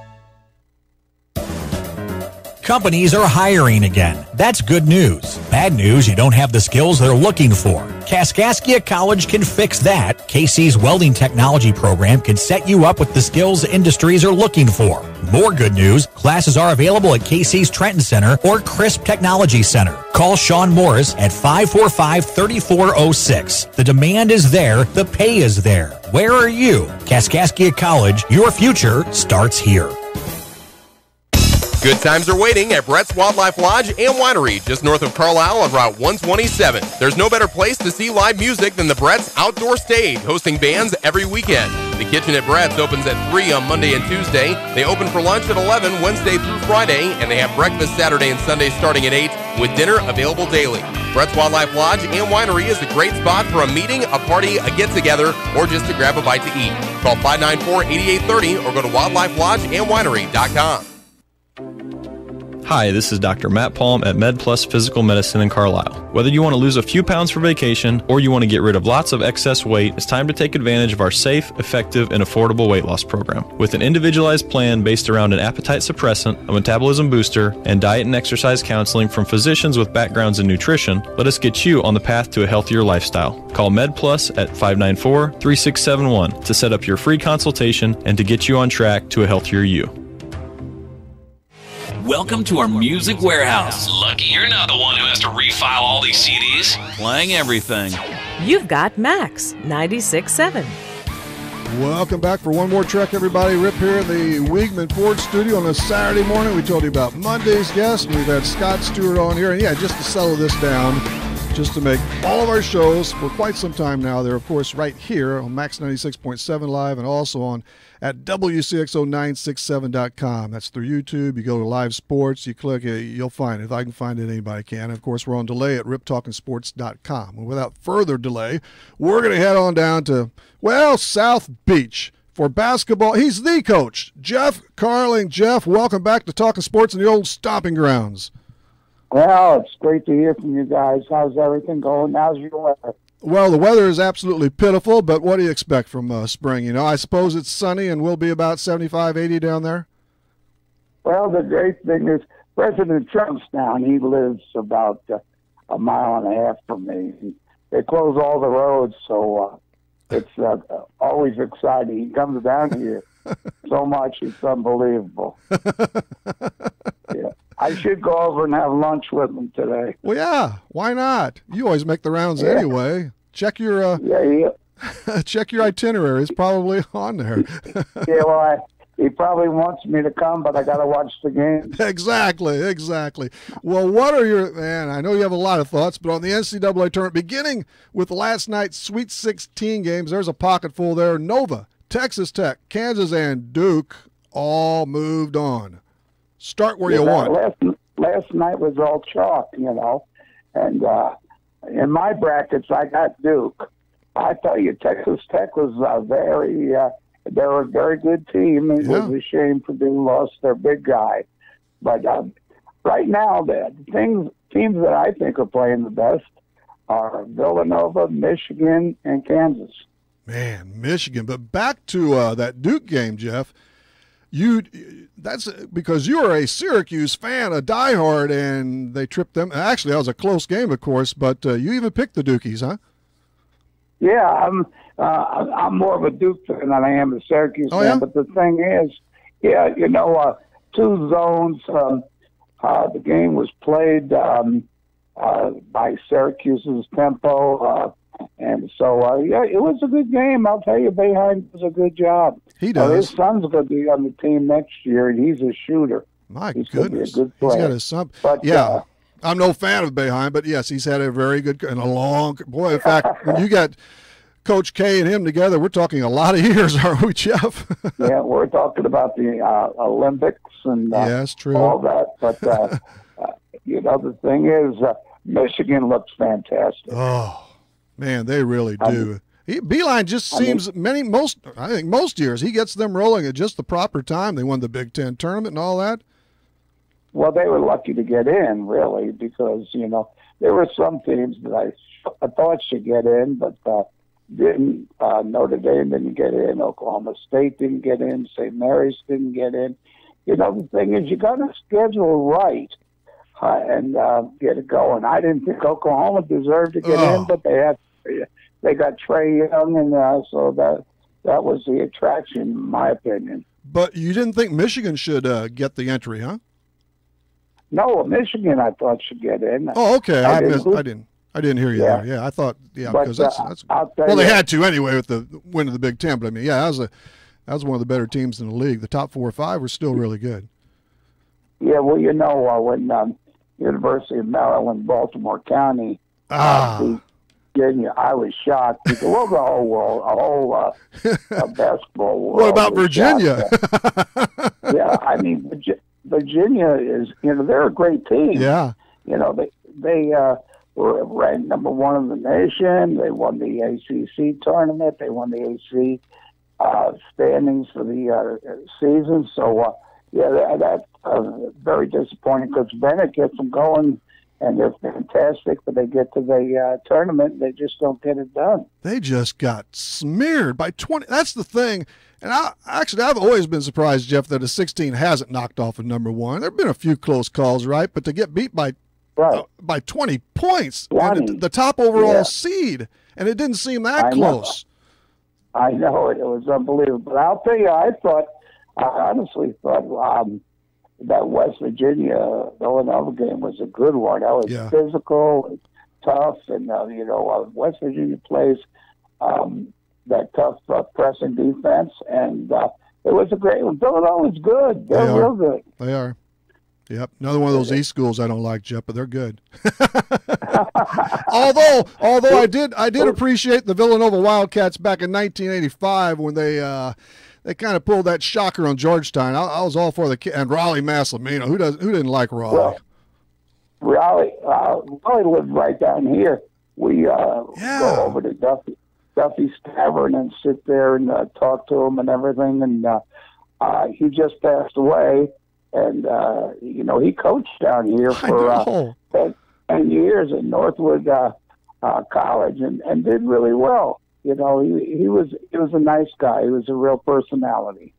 A: Companies are hiring again. That's good news. Bad news, you don't have the skills they're looking for. Kaskaskia College can fix that. KC's welding technology program can set you up with the skills industries are looking for. More good news, classes are available at KC's Trenton Center or Crisp Technology Center. Call Sean Morris at 545-3406. The demand is there, the pay is there. Where are you? Kaskaskia College, your future starts here.
L: Good times are waiting at Brett's Wildlife Lodge and Winery, just north of Carlisle on Route 127. There's no better place to see live music than the Brett's Outdoor Stage, hosting bands every weekend. The kitchen at Brett's opens at 3 on Monday and Tuesday. They open for lunch at 11 Wednesday through Friday, and they have breakfast Saturday and Sunday starting at 8, with dinner available daily. Brett's Wildlife Lodge and Winery is a great spot for a meeting, a party, a get-together, or just to grab a bite to eat. Call 594-8830 or go to wildlifelodgeandwinery.com.
P: Hi, this is Dr. Matt Palm at MedPlus Physical Medicine in Carlisle. Whether you want to lose a few pounds for vacation or you want to get rid of lots of excess weight, it's time to take advantage of our safe, effective, and affordable weight loss program. With an individualized plan based around an appetite suppressant, a metabolism booster, and diet and exercise counseling from physicians with backgrounds in nutrition, let us get you on the path to a healthier lifestyle. Call MedPlus at 594-3671 to set up your free consultation and to get you on track to a healthier you.
E: Welcome to our music warehouse. Lucky you're not the one who has to refile all these CDs. Playing everything.
F: You've got Max 96.7.
B: Welcome back for one more trek, everybody. Rip here in the Weidman Ford studio on a Saturday morning. We told you about Monday's guest. We've had Scott Stewart on here. And yeah, just to settle this down, just to make all of our shows for quite some time now. They're, of course, right here on Max 96.7 Live and also on at Wcxo967.com. That's through YouTube. You go to Live Sports, you click it, you'll find it. If I can find it, anybody can. And of course, we're on delay at riptalkinsports.com. And without further delay, we're going to head on down to, well, South Beach for basketball. He's the coach, Jeff Carling. Jeff, welcome back to Talking Sports in the old stomping grounds.
Q: Well, it's great to hear from you guys. How's everything going? How's your weather?
B: Well, the weather is absolutely pitiful, but what do you expect from spring? You know, I suppose it's sunny and will be about 75, 80 down there.
Q: Well, the great thing is President Trump's down. He lives about a mile and a half from me. They close all the roads, so it's always exciting. He comes down here so much, it's unbelievable. Yeah. I should go over and have lunch with him today.
B: Well, yeah, why not? You always make the rounds anyway. Check your check your itinerary. It's probably on there.
Q: Yeah, well, he probably wants me to come, but I got to watch the game.
B: Exactly. Well, what are your, man, I know you have a lot of thoughts, but on the NCAA tournament, beginning with last night's Sweet 16 games, there's a pocket full there. Nova, Texas Tech, Kansas, and Duke all moved on. Start where you want.
Q: Last night was all chalk, you know, and in my brackets, I got Duke. I tell you, Texas Tech was they were a very good team. It was a shame Purdue lost their big guy. But right now, the teams that I think are playing the best are Villanova, Michigan, and Kansas.
B: Man, Michigan. But back to that Duke game, Jeff. That's because you are a Syracuse fan, a diehard, and they tripped them. Actually, that was a close game, of course, but you even picked the Dukies, huh?
Q: Yeah, I'm more of a Duke fan than I am a Syracuse fan.
B: Yeah?
Q: But the thing is, you know, two zones. The game was played by Syracuse's tempo, and so it was a good game. I'll tell you, Boeheim does a good job.
B: He does.
Q: His son's going to be on the team next year, and he's a shooter.
B: My
Q: he's
B: goodness,
Q: going to be a good player.
B: He's got his son.
Q: But,
B: yeah. I'm no fan of Boeheim, but yes, he's had a very good and a long boy. In fact, when you got Coach K and him together, we're talking a lot of years, aren't we, Jeff?
Q: Yeah, we're talking about the Olympics and
B: yes, true.
Q: All that. But you know, the thing is, Michigan looks fantastic.
B: Oh man, they really do. Beeline just seems I think most years he gets them rolling at just the proper time. They won the Big Ten tournament and all that.
Q: Well, they were lucky to get in, really, because, you know, there were some teams that I thought should get in, but didn't. Notre Dame didn't get in. Oklahoma State didn't get in. St. Mary's didn't get in. You know, the thing is, you got to schedule right and get it going. I didn't think Oklahoma deserved to get in, but they got Trey Young, and so that was the attraction, in my opinion.
B: But you didn't think Michigan should get the entry, huh?
Q: No, Michigan I thought should get in.
B: Oh, okay. I didn't hear you there. Yeah, I thought because that's well, they had to anyway with the win of the Big Ten. But I mean, that was one of the better teams in the league. The top 4 or 5 were still really good. Yeah, well, you know, when University of Maryland, Baltimore County beat Virginia, I was shocked because the whole world, basketball world. What about Virginia?
Q: Yeah, I mean, Virginia is, you know, they're a great team.
B: Yeah.
Q: You know, they were ranked number 1 in the nation. They won the ACC tournament. They won the AC standings for the season. So, that's very disappointing because Bennett gets them going, and they're fantastic, but they get to the tournament, and they just don't get it done.
B: They just got smeared by 20. That's the thing. And I've always been surprised, Jeff, that a 16 hasn't knocked off a number 1. There have been a few close calls, right? But to get beat by 20 points,
Q: 20.
B: And the top overall seed, and it didn't seem that close.
Q: I know it was unbelievable. But I'll tell you, I honestly thought that West Virginia Villanova game was a good one. That was physical, and tough, and you know, West Virginia plays that tough pressing defense, and it was a great one. Villanova's good. They're real good.
B: They are. Yep. Another one of those East schools I don't like, Jeff, but they're good. although I did appreciate the Villanova Wildcats back in 1985 when they kind of pulled that shocker on Georgetown. I was all for and Raleigh Massimino. Who didn't like Raleigh?
Q: Well, Raleigh lived right down here. We go over to Duffy's Tavern and sit there and talk to him and everything. And he just passed away. And, you know, he coached down here for 10 years at Northwood college and did really well. You know, he was a nice guy. He was a real personality.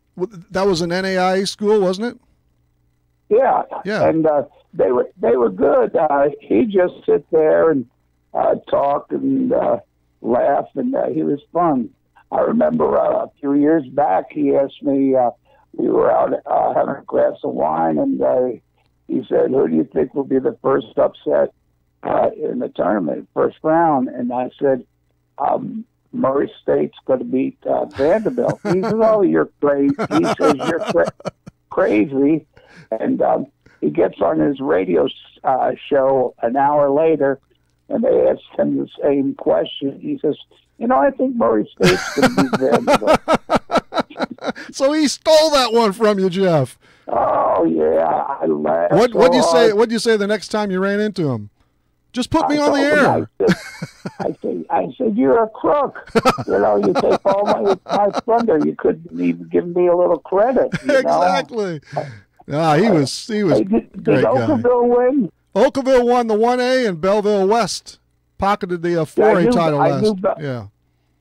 B: That was an NAIA school, wasn't it?
Q: Yeah.
B: Yeah.
Q: And they were good. He just sit there and talk and laugh, and he was fun. I remember a few years back, he asked me, we were out having a glass of wine, and he said, "Who do you think will be the first upset in the tournament, first round?" And I said, Murray State's going to beat Vanderbilt. He says, "Oh, you're crazy." He says, "You're crazy." And he gets on his radio show an hour later, and they asked him the same question. He says, "You know, I think Murray State's going to beat Vanderbilt."
B: So he stole that one from you, Jeff.
Q: Oh yeah, I laughed.
B: What'd you say? What'd you say the next time you ran into him? Just put me on the air.
Q: I said, "You're a crook. You know, you take all my thunder. You couldn't even give me a little credit."
B: Exactly. He was
Q: Did
B: great
Q: Oakville win?
B: Oakville won the 1A, and Belleville West pocketed the 4A title last.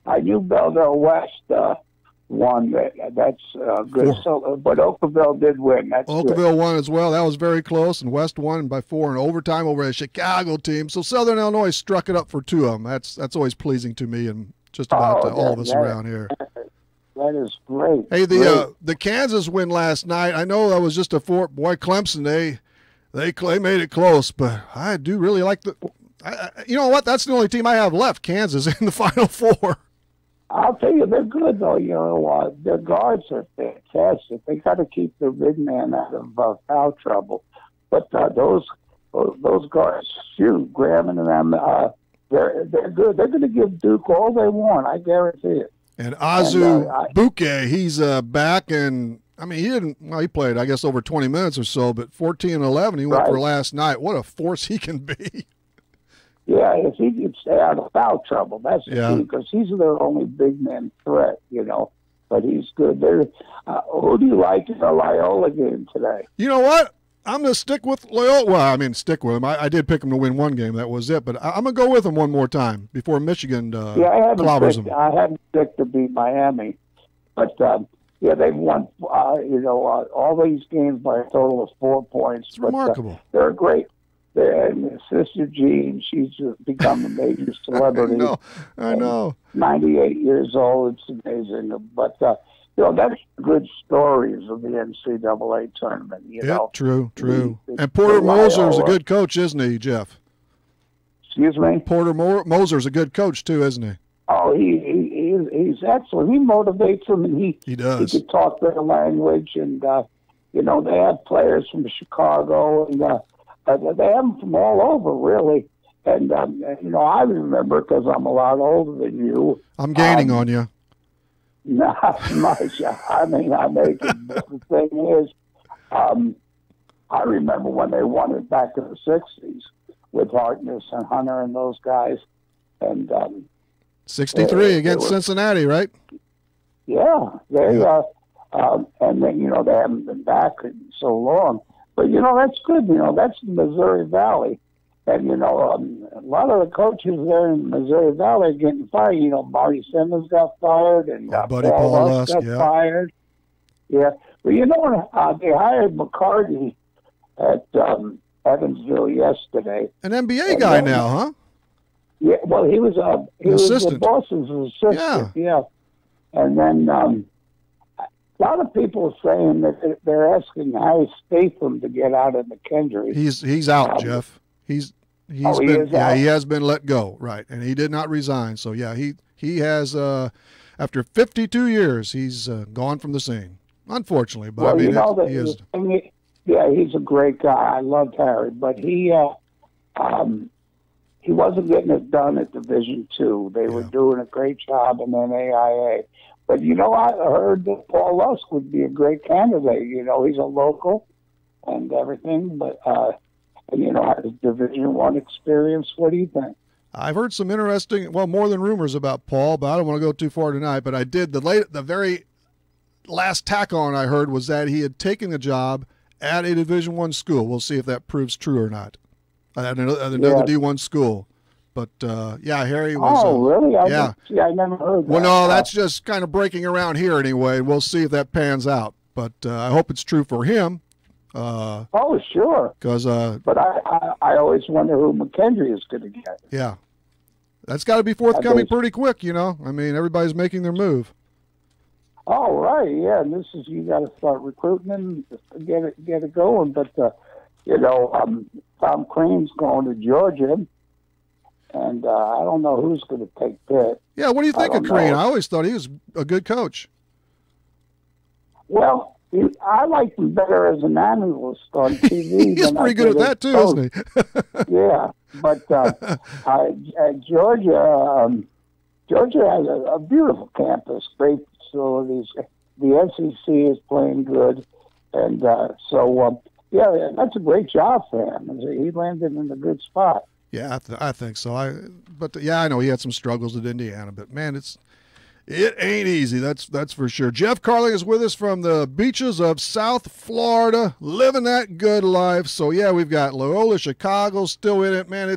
Q: I knew Belleville West won. That's good. So, but Oakville did win. That's
B: Oakville
Q: good.
B: won as well. That was very close, and West won by 4 in overtime over a Chicago team. So Southern Illinois struck it up for 2 of them. That's always pleasing to me and just about all of us around here.
Q: That is great.
B: Hey, the Kansas win last night. I know that was just a 4. Boy, Clemson, they made it close, but I do really like you know what? That's the only team I have left, Kansas, in the Final Four.
Q: I'll tell you, they're good, though. You know, their guards are fantastic. They got to keep their big man out of foul trouble. But those guards, shoot, Graham and them, they're good. They're going to give Duke all they want. I guarantee it.
B: And Azu Buke, he's back, and I mean, he played, I guess, over 20 minutes or so, but 14 and 11 he went for last night. What a force he can be.
Q: Yeah, if he can stay out of foul trouble, that's the key, because he's their only big man threat, you know. But he's good. Who do you like in the Loyola game today?
B: You know what? I'm going to stick with Loyola. Well, I mean, stick with him. I did pick him to win one game. That was it. But I'm going to go with him one more time before Michigan clobbers him.
Q: I haven't picked to beat Miami. But, they've won, all these games by a total of 4 points.
B: It's remarkable.
Q: They're great. And Sister Jean, she's become a major celebrity.
B: I know.
Q: 98 years old. It's amazing. But, that's good stories of the NCAA tournament, you know.
B: True. And Porter Moser's a good coach, isn't he, Jeff?
Q: Excuse me?
B: Porter Moser's a good coach, too, isn't he?
Q: Oh, he's excellent. He motivates them, and he
B: does.
Q: He can talk their language, and, they have players from Chicago, and they have them from all over, really. And, I remember, because I'm a lot older than you.
B: I'm gaining on you.
Q: Not much. I mean, I make it. But the thing is, I remember when they won it back in the 60s with Harkness and Hunter and those guys. And
B: 63 against Cincinnati, right?
Q: Yeah. And then, they haven't been back in so long. But, that's good. That's the Missouri Valley. And, a lot of the coaches there in the Missouri Valley are getting fired. Marty Simmons got fired, and
B: Buddy
Q: Paul
B: Lusk
Q: got fired. Yeah. Well, they hired McCarty at Evansville yesterday.
B: An NBA guy now, huh?
Q: Yeah, well, he was the boss's assistant. Yeah. And then a lot of people are saying that they're asking Harry Statham to get out of McKendree.
B: He's out, Jeff. He has been let go, right? And he did not resign. So yeah, he has after 52 years, he's gone from the scene. Unfortunately, but he is.
Q: He's a great guy. I loved Harry, but he wasn't getting it done at Division II. They were doing a great job in NAIA. But I heard that Paul Lusk would be a great candidate. He's a local and everything, but. Has Division I experience. What do you think?
B: I've heard some interesting, more than rumors about Paul, but I don't want to go too far tonight. But I did. The very last tack on I heard was that he had taken a job at a Division I school. We'll see if that proves true or not. At another D1 school. But yeah, Harry was.
Q: Oh, really?
B: Yeah.
Q: I never heard that.
B: Well, no, that's just kind of breaking around here anyway. We'll see if that pans out. But I hope it's true for him.
Q: Oh, sure.
B: Because.
Q: But I always wonder who McKendry is going to get.
B: Yeah. That's got to be forthcoming pretty quick, you know. I mean, everybody's making their move.
Q: Oh, right, yeah. And this is, you got to start recruiting and get it going. But you know, Tom Crean's going to Georgia, and I don't know who's going to take Pitt.
B: Yeah, what do you think of Crean? I always thought he was a good coach.
Q: Well, I liked him better as an analyst on TV.
B: He's pretty good at that too, isn't he?
Q: Yeah, but Georgia has a beautiful campus, great facilities. The SEC is playing good, and yeah, that's a great job for him. He landed in a good spot.
B: Yeah, I think so. I know he had some struggles at Indiana, but man, it ain't easy. That's for sure. Jeff Carling is with us from the beaches of South Florida, living that good life. So yeah, we've got Loyola Chicago still in it, man.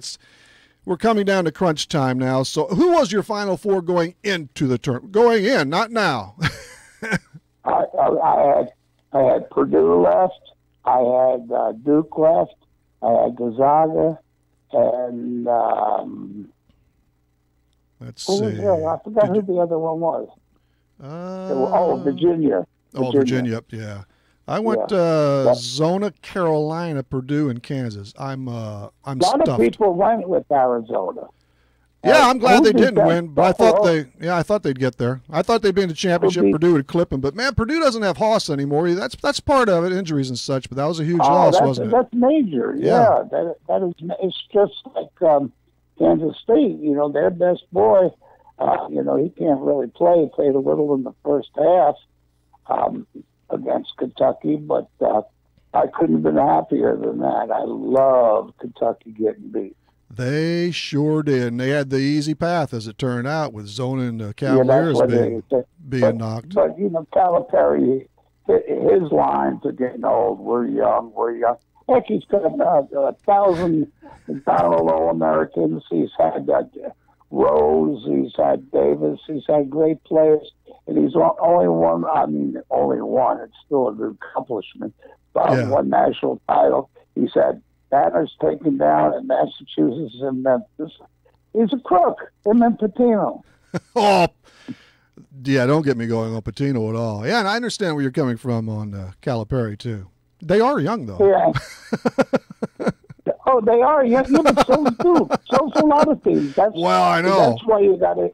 B: We're coming down to crunch time now. So who was your Final Four going into the tournament? Going in, not now.
Q: I had Purdue left. I had Duke left. I had Gonzaga, and
B: let's
Q: see. I forgot who the other one was. Virginia.
B: Virginia. Yeah. I went Zona, Carolina, Purdue, and Kansas. I'm
Q: a lot
B: stuffed.
Q: of people went with Arizona.
B: Yeah, I'm glad they didn't win, but I thought they'd get there. I thought they'd be in the championship. Purdue would clip them, but man, Purdue doesn't have Haas anymore. That's part of it, injuries and such. But that was a huge loss, wasn't it?
Q: That's major. Yeah, that is. It's just like Kansas State. You know, their best boy. You know, he can't really play. He played a little in the first half against Kentucky, but I couldn't have been happier than that. I love Kentucky getting beat.
B: They sure did. And they had the easy path, as it turned out, with Zona and the Cavaliers being knocked.
Q: But, you know, Calipari, his lines are getting old. We're young. Heck, he's got 1,000 Donald All-Americans. He's had Rose. He's had Davis. He's had great players. And he's only one. I mean, only one. It's still a good accomplishment. One national title. He's had banners taken down in Massachusetts and Memphis. He's a crook. Him and Patino.
B: Oh, yeah, don't get me going on Patino at all. Yeah, and I understand where you're coming from on Calipari, too. They are young, though.
Q: Yeah. Oh, they are young. Yeah, but so do. So's a lot of teams.
B: I know.
Q: That's why you got to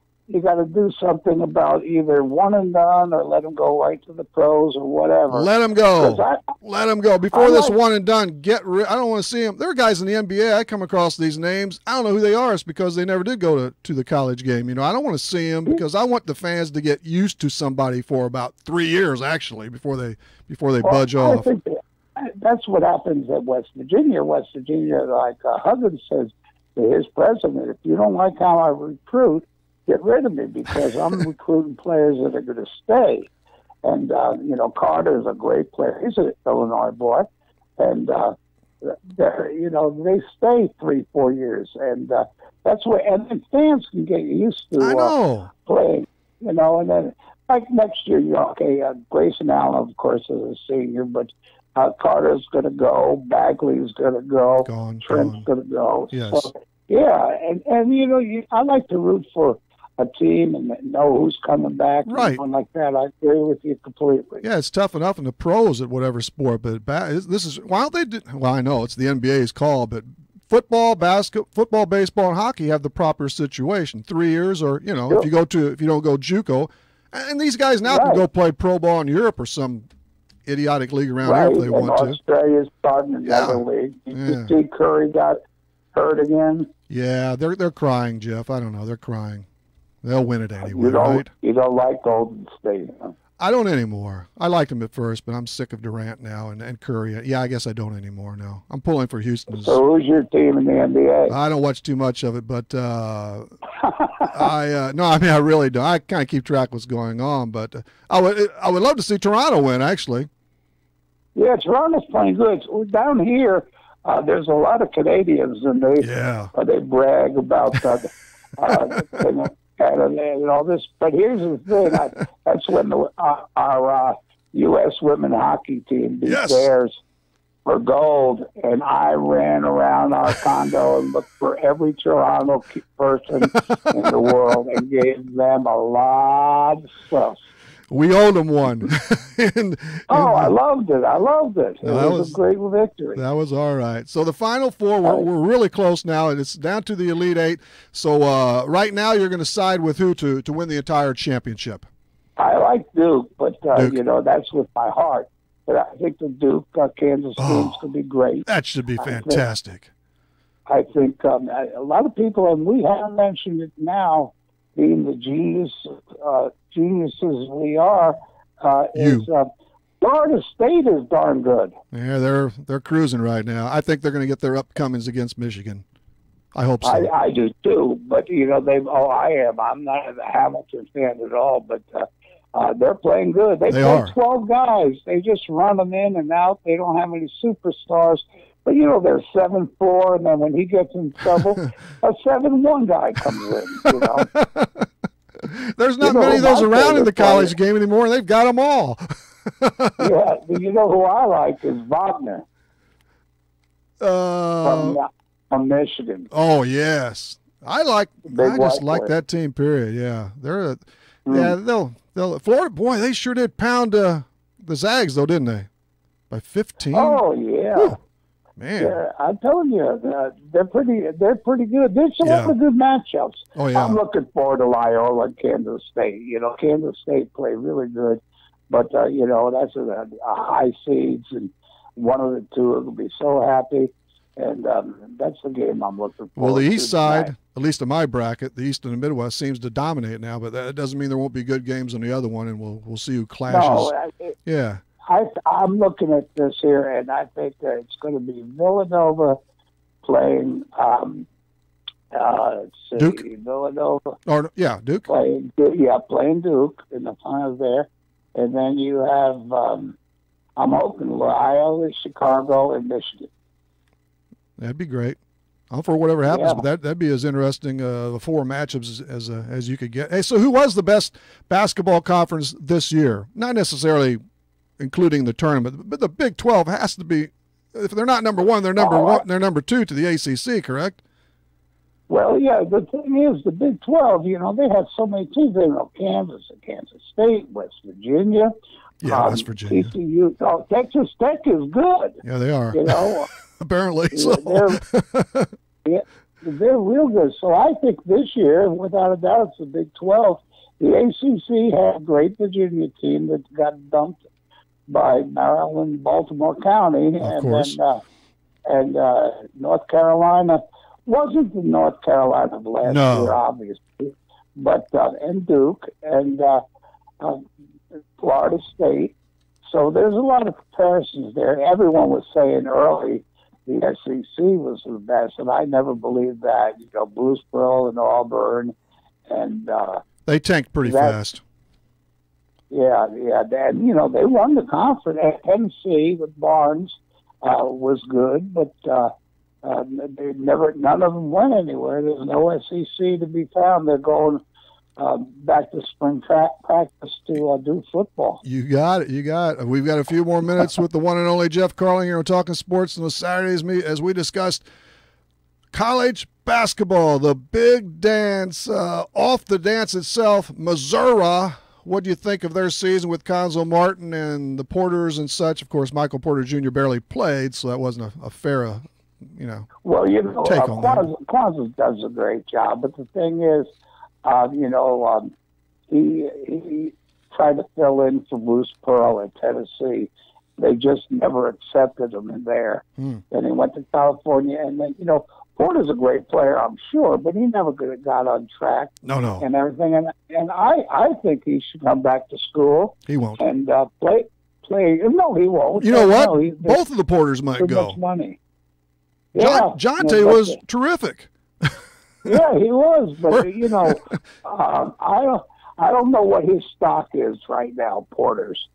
Q: do something about either one and done or let them go right to the pros or whatever.
B: Let them go. Let them go. Before this one and done, I don't want to see them. There are guys in the NBA, I come across these names. I don't know who they are. It's because they never did go to the college game. You know, I don't want to see them because I want the fans to get used to somebody for about 3 years, actually, before they budge off.
Q: I think that's what happens at West Virginia. West Virginia, like Huggins says to his president, if you don't like how I recruit, get rid of me because I'm recruiting players that are going to stay. And, you know, Carter's a great player. He's an Illinois boy. And, you know, they stay 3-4 years. And that's where, and then fans can get used to playing, you know, and then like next year, Grayson Allen, of course, is a senior, but Carter's going to go, Bagley's going to go, Trent's going to go.
B: Yes.
Q: So, yeah, and you know, I like to root for a team and know who's coming back.
B: Right.
Q: And like that, I agree with you completely.
B: Yeah, it's tough enough in the pros at whatever sport, but this is why don't they do? Well, I know it's the NBA's call, but football, football, baseball, and hockey have the proper situation. 3 years, or you know, if you don't go JUCO, and these guys now can go play pro ball in Europe or some idiotic league around here if they want to.
Q: Australia's starting another league. You see Curry got hurt again.
B: Yeah, they're crying, Jeff. I don't know. They're crying. They'll win it anyway, right?
Q: You don't like Golden State, huh?
B: I don't anymore. I liked them at first, but I'm sick of Durant now and Curry. Yeah, I guess I don't anymore now. I'm pulling for Houston.
Q: So who's your team in the NBA?
B: I don't watch too much of it, but I really don't. I kind of keep track of what's going on, but I would love to see Toronto win, actually.
Q: Yeah, Toronto's playing good. Down here, there's a lot of Canadians, and they brag about Canada and all this. But here's the thing: that's when our U.S. women hockey team beat theirs for gold, and I ran around our condo and looked for every Toronto person in the world and gave them a lot of stuff.
B: We owed them one.
Q: I loved it. It was a great victory.
B: That was all right. So the Final Four, we're really close now, and it's down to the Elite Eight. So right now you're going to side with who to win the entire championship?
Q: I like Duke, but that's with my heart. But I think the Duke Kansas game's going to be great.
B: That should be fantastic.
Q: I think a lot of people, and we haven't mentioned it now, being the geniuses we are, is Florida State is darn good.
B: Yeah, they're cruising right now. I think they're going to get their upcomings against Michigan. I hope so.
Q: I do too, but I am. I'm not a Hamilton fan at all, but they're playing good. They play 12 guys. They just run them in and out. They don't have any superstars. But, they're 7-4, and then when he gets in trouble, a 7-1 guy comes in,
B: There's not many of those around in the college game anymore. They've got them all.
Q: Yeah, who I like is Wagner from Michigan.
B: Oh, yes. I just like that team, period. Yeah. They'll Florida, boy, they sure did pound the Zags, though, didn't they? By 15.
Q: Oh, yeah.
B: Whew. Man,
Q: I'm telling you, they're pretty good. There's a lot of good matchups.
B: Oh, yeah.
Q: I'm looking forward to Loyola and Kansas State. Kansas State play really good, but that's a high seeds, and one of the two will be so happy, and that's the game I'm looking for.
B: Well, the East side, at least in my bracket, the East and the Midwest seems to dominate now, but that doesn't mean there won't be good games on the other one, and we'll see who clashes.
Q: No, I'm looking at this here, and I think that it's going to be Villanova playing
B: Duke.
Q: Villanova.
B: Duke.
Q: Playing Duke in the final there, and then you have I'm hoping Loyola, Chicago, and Michigan.
B: That'd be great. I'm for whatever happens, but that'd be as interesting the four matchups as you could get. Hey, so who was the best basketball conference this year? Not necessarily including the tournament, but the Big 12 has to be. If they're not number one, they're number one. They're number two to the ACC, correct?
Q: Well, yeah. The thing is, the Big 12. They have so many teams. They know Kansas and Kansas State, West Virginia.
B: Yeah, West Virginia.
Q: TCU. Texas Tech is good.
B: Yeah, they are. Apparently,
Q: they're real good. So I think this year, without a doubt, it's the Big 12. The ACC had a great Virginia team that got dumped by Maryland, Baltimore County, and North Carolina wasn't the North Carolina of last year, obviously, but and Duke and Florida State. So there's a lot of comparisons there. Everyone was saying early the SEC was the best, and I never believed that. Bruce Pearl and Auburn, and
B: they tanked pretty fast.
Q: Yeah, and they won the conference. Tennessee with Barnes was good, but none of them went anywhere. There's no SEC to be found. They're going back to spring practice to do football.
B: You got it. We've got a few more minutes with the one and only Jeff Carling here on Talking Sports on the Saturdays. As we discussed college basketball, the big dance, off the dance itself, Missouri. What do you think of their season with Cuonzo Martin and the Porters and such? Of course, Michael Porter Jr. barely played, so that wasn't a fair,
Q: Well,
B: take on that.
Q: Cuonzo does a great job, but the thing is, he tried to fill in for Bruce Pearl at Tennessee. They just never accepted him in there. Then he went to California, and then Porter's a great player, I'm sure, but he never got on track.
B: No.
Q: And everything. And I think he should come back to school.
B: He won't.
Q: And play. No, he won't.
B: You know what? Both of the Porters might go.
Q: Much money.
B: Jonte was terrific.
Q: Yeah, he was. But, I don't know what his stock is right now, Porter's.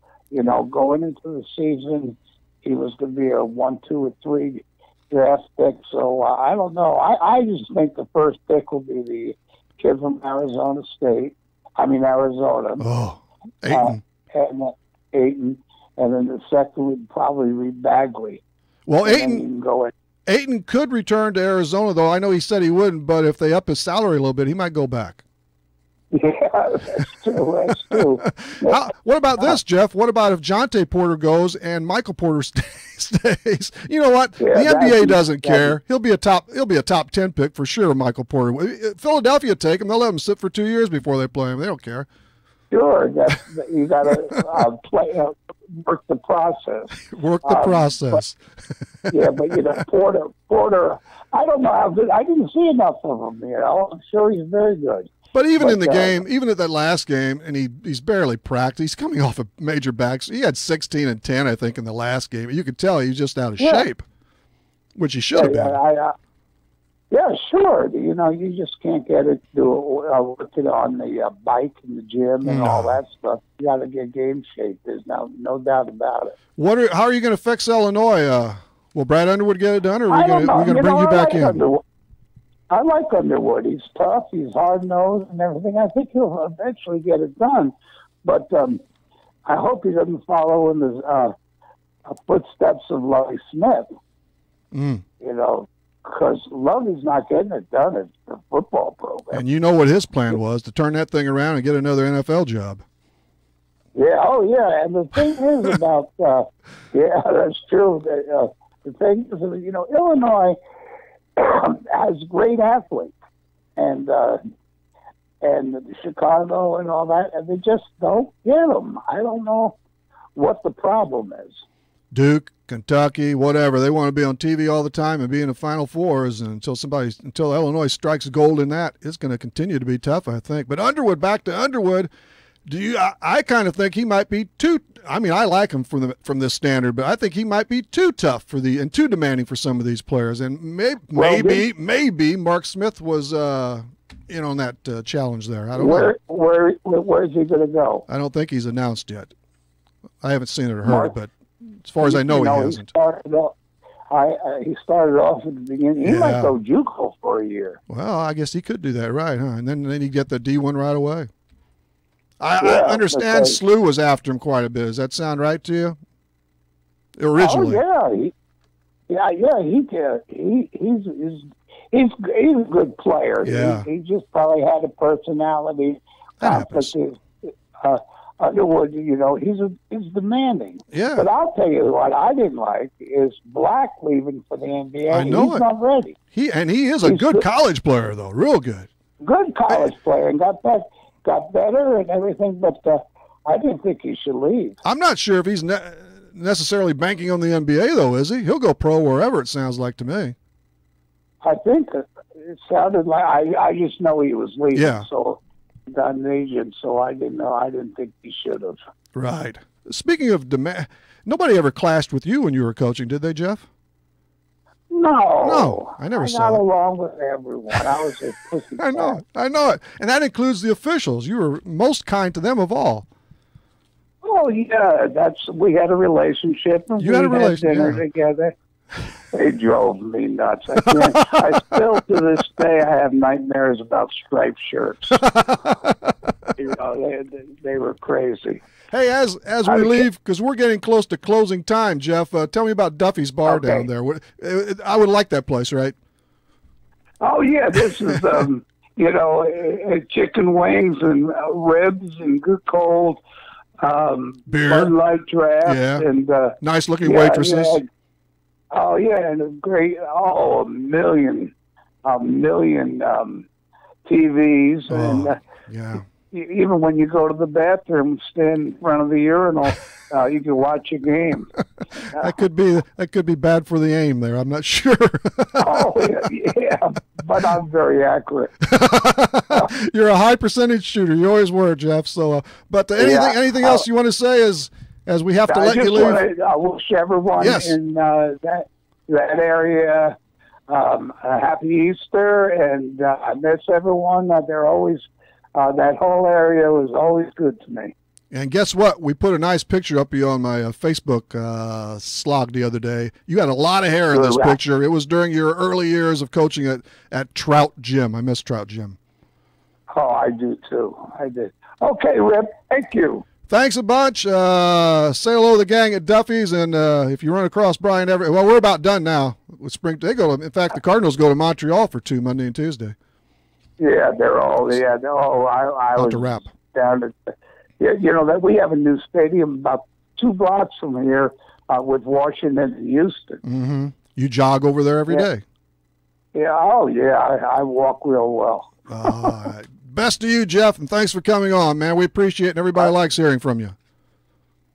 Q: Going into the season, he was going to be a 1, 2, or 3 draft pick. So I don't know. I just think the first pick will be the kid from Arizona.
B: Oh, Ayton.
Q: Ayton. And then the second would probably be Bagley.
B: Well, Ayton could return to Arizona, though. I know he said he wouldn't, but if they up his salary a little bit, he might go back.
Q: Yeah, that's true. That's true.
B: What about this, Jeff? What about if Jonte Porter goes and Michael Porter stays? You know what?
Q: Yeah,
B: the NBA doesn't care. He'll be a top 10 pick for sure. Michael Porter. Philadelphia take him. They'll let him sit for 2 years before they play him. They don't care.
Q: Sure, you got to work the process.
B: Work the process.
Q: But Porter. I don't know how good. I didn't see enough of him. I'm sure he's very good.
B: But even in the game, even at that last game, and he's barely practiced. He's coming off a major back. He had 16 and 10, I think, in the last game. You could tell he's just out of shape, which he should have been.
Q: Yeah, sure. You just can't get it work it on the bike in the gym and all that stuff. You got to get game shape. There's no doubt about it.
B: How are you going to fix Illinois? Will Brad Underwood get it done, or are we going to bring you back in?
Q: I like Underwood. He's tough. He's hard-nosed and everything. I think he'll eventually get it done. But I hope he doesn't follow in the footsteps of Lovie Smith. Because Lovie's not getting it done at the football program.
B: And you know what his plan was, to turn that thing around and get another NFL job.
Q: Yeah, and the thing is about, that's true. The thing is, Illinois has great athletes, and Chicago and all that, and they just don't get them. I don't know what the problem is.
B: Duke, Kentucky, whatever. They want to be on TV all the time and be in the Final Fours, and until Illinois strikes gold in that, it's going to continue to be tough, I think. But Underwood, back to Underwood, I kind of think he might be too. I mean, I like him from this standard, but I think he might be too tough and too demanding for some of these players. And maybe Mark Smith was in on that challenge there. I don't know.
Q: Where's he going to go?
B: I don't think he's announced yet. I haven't seen it or heard, but as far as I know, he hasn't.
Q: He started off at the beginning. He might go JUCO for a year.
B: Well, I guess he could do that, right? Huh? And then he'd get the D1 right away. I understand SLU was after him quite a bit. Does that sound right to you? Originally.
Q: Oh, he's a good player.
B: Yeah.
Q: He just probably had a personality. Underwood, he's demanding.
B: Yeah.
Q: But I'll tell you what I didn't like is Black leaving for the NBA.
B: I know
Q: he's not ready.
B: He is a good college player, though. Real good.
Q: Good college player, and got better and everything, but I didn't think he should leave.
B: I'm not sure if he's necessarily banking on the NBA, though, is he? He'll go pro wherever, it sounds like to me.
Q: I think it sounded like I just know he was leaving.
B: Yeah.
Q: So got an agent, so I didn't know. I didn't think he should have.
B: Right. Speaking of demand, nobody ever clashed with you when you were coaching, did they, Jeff?
Q: No,
B: I never saw
Q: got
B: it.
Q: along with everyone. I was a pussy.
B: I know it, and that includes the officials. You were most kind to them of all.
Q: Oh yeah, we had a relationship. And
B: you had a relationship.
Q: Dinner together. They drove me nuts. I still to this day I have nightmares about striped shirts. They were crazy.
B: Hey, as we leave, because we're getting close to closing time, Jeff, tell me about Duffy's Bar down there. I would like that place, right?
Q: Oh, yeah, this is, chicken wings and ribs and good cold
B: beer,
Q: Bud Light draft.
B: And nice-looking waitresses.
Q: Oh, yeah, and a million TVs. And even when you go to the bathroom, stand in front of the urinal, you can watch a game.
B: That could be bad for the aim there. I'm not sure.
Q: yeah, but I'm very accurate.
B: You're a high percentage shooter. You always were, Jeff. So, but anything else you want to say as we have to let you leave?
Q: I wish everyone in that area a happy Easter, and I miss everyone. They're always. That whole area was always good to me.
B: And guess what? We put a nice picture up here on my Facebook slog the other day. You had a lot of hair in this picture. It was during your early years of coaching at Trout Gym. I miss Trout Gym.
Q: Oh, I do too. I did. Okay, Rip. Thank you.
B: Thanks a bunch. Say hello to the gang at Duffy's, and if you run across Brian Everett, well, we're about done now with spring. In fact, the Cardinals go to Montreal for 2 Monday and Tuesday.
Q: Yeah, they're all. I was
B: to wrap.
Q: Down at. That we have a new stadium about 2 blocks from here with Washington and Houston.
B: Mm-hmm. You jog over there every day.
Q: Yeah. Oh, yeah. I walk real well.
B: All right. Best to you, Jeff, and thanks for coming on, man. We appreciate it, and everybody likes hearing from you.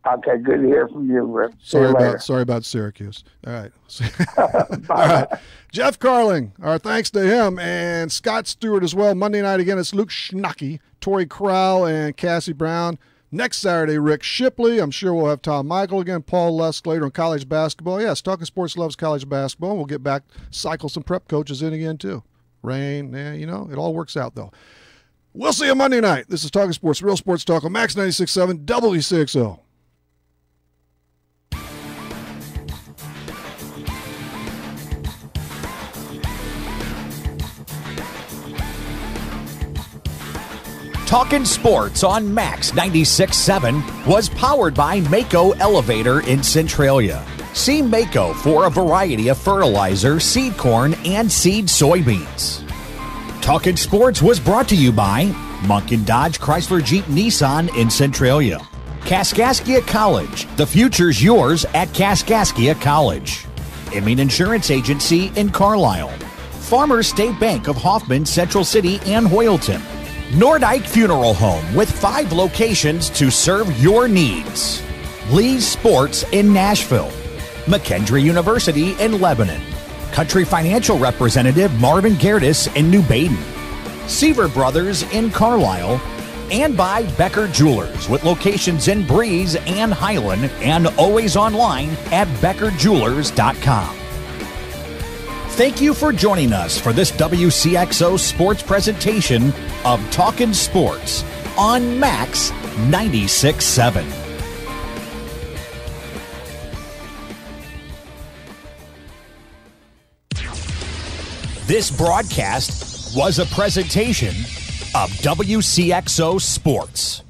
Q: Okay, good to hear from you, Rick.
B: Sorry about Syracuse. All right. All right. Jeff Carling, our thanks to him, and Scott Stewart as well. Monday night again, it's Luke Schnucky, Tori Crowell, and Cassie Brown. Next Saturday, Rick Shipley. I'm sure we'll have Tom Michael again, Paul Lusk later on college basketball. Yes, Talking Sports loves college basketball, and we'll get back, cycle some prep coaches in again, too. Rain, it all works out, though. We'll see you Monday night. This is Talking Sports, Real Sports Talk on Max 96.7 Wcxo.
A: Talkin' Sports on Max 96.7 was powered by Wcxo Elevator in Centralia. See Wcxo for a variety of fertilizer, seed corn, and seed soybeans. Talkin' Sports was brought to you by Munkin Dodge Chrysler Jeep Nissan in Centralia. Kaskaskia College. The future's yours at Kaskaskia College. Emin Insurance Agency in Carlisle. Farmers State Bank of Hoffman, Central City, and Hoyleton. Nordike Funeral Home with 5 locations to serve your needs. Lee's Sports in Nashville. McKendree University in Lebanon. Country Financial Representative Marvin Gerdes in New Baden. Seaver Brothers in Carlisle. And by Becker Jewelers with locations in Breeze and Highland and always online at beckerjewelers.com. Thank you for joining us for this WCXO sports presentation of Talkin' Sports on Max 96.7. This broadcast was a presentation of WCXO Sports.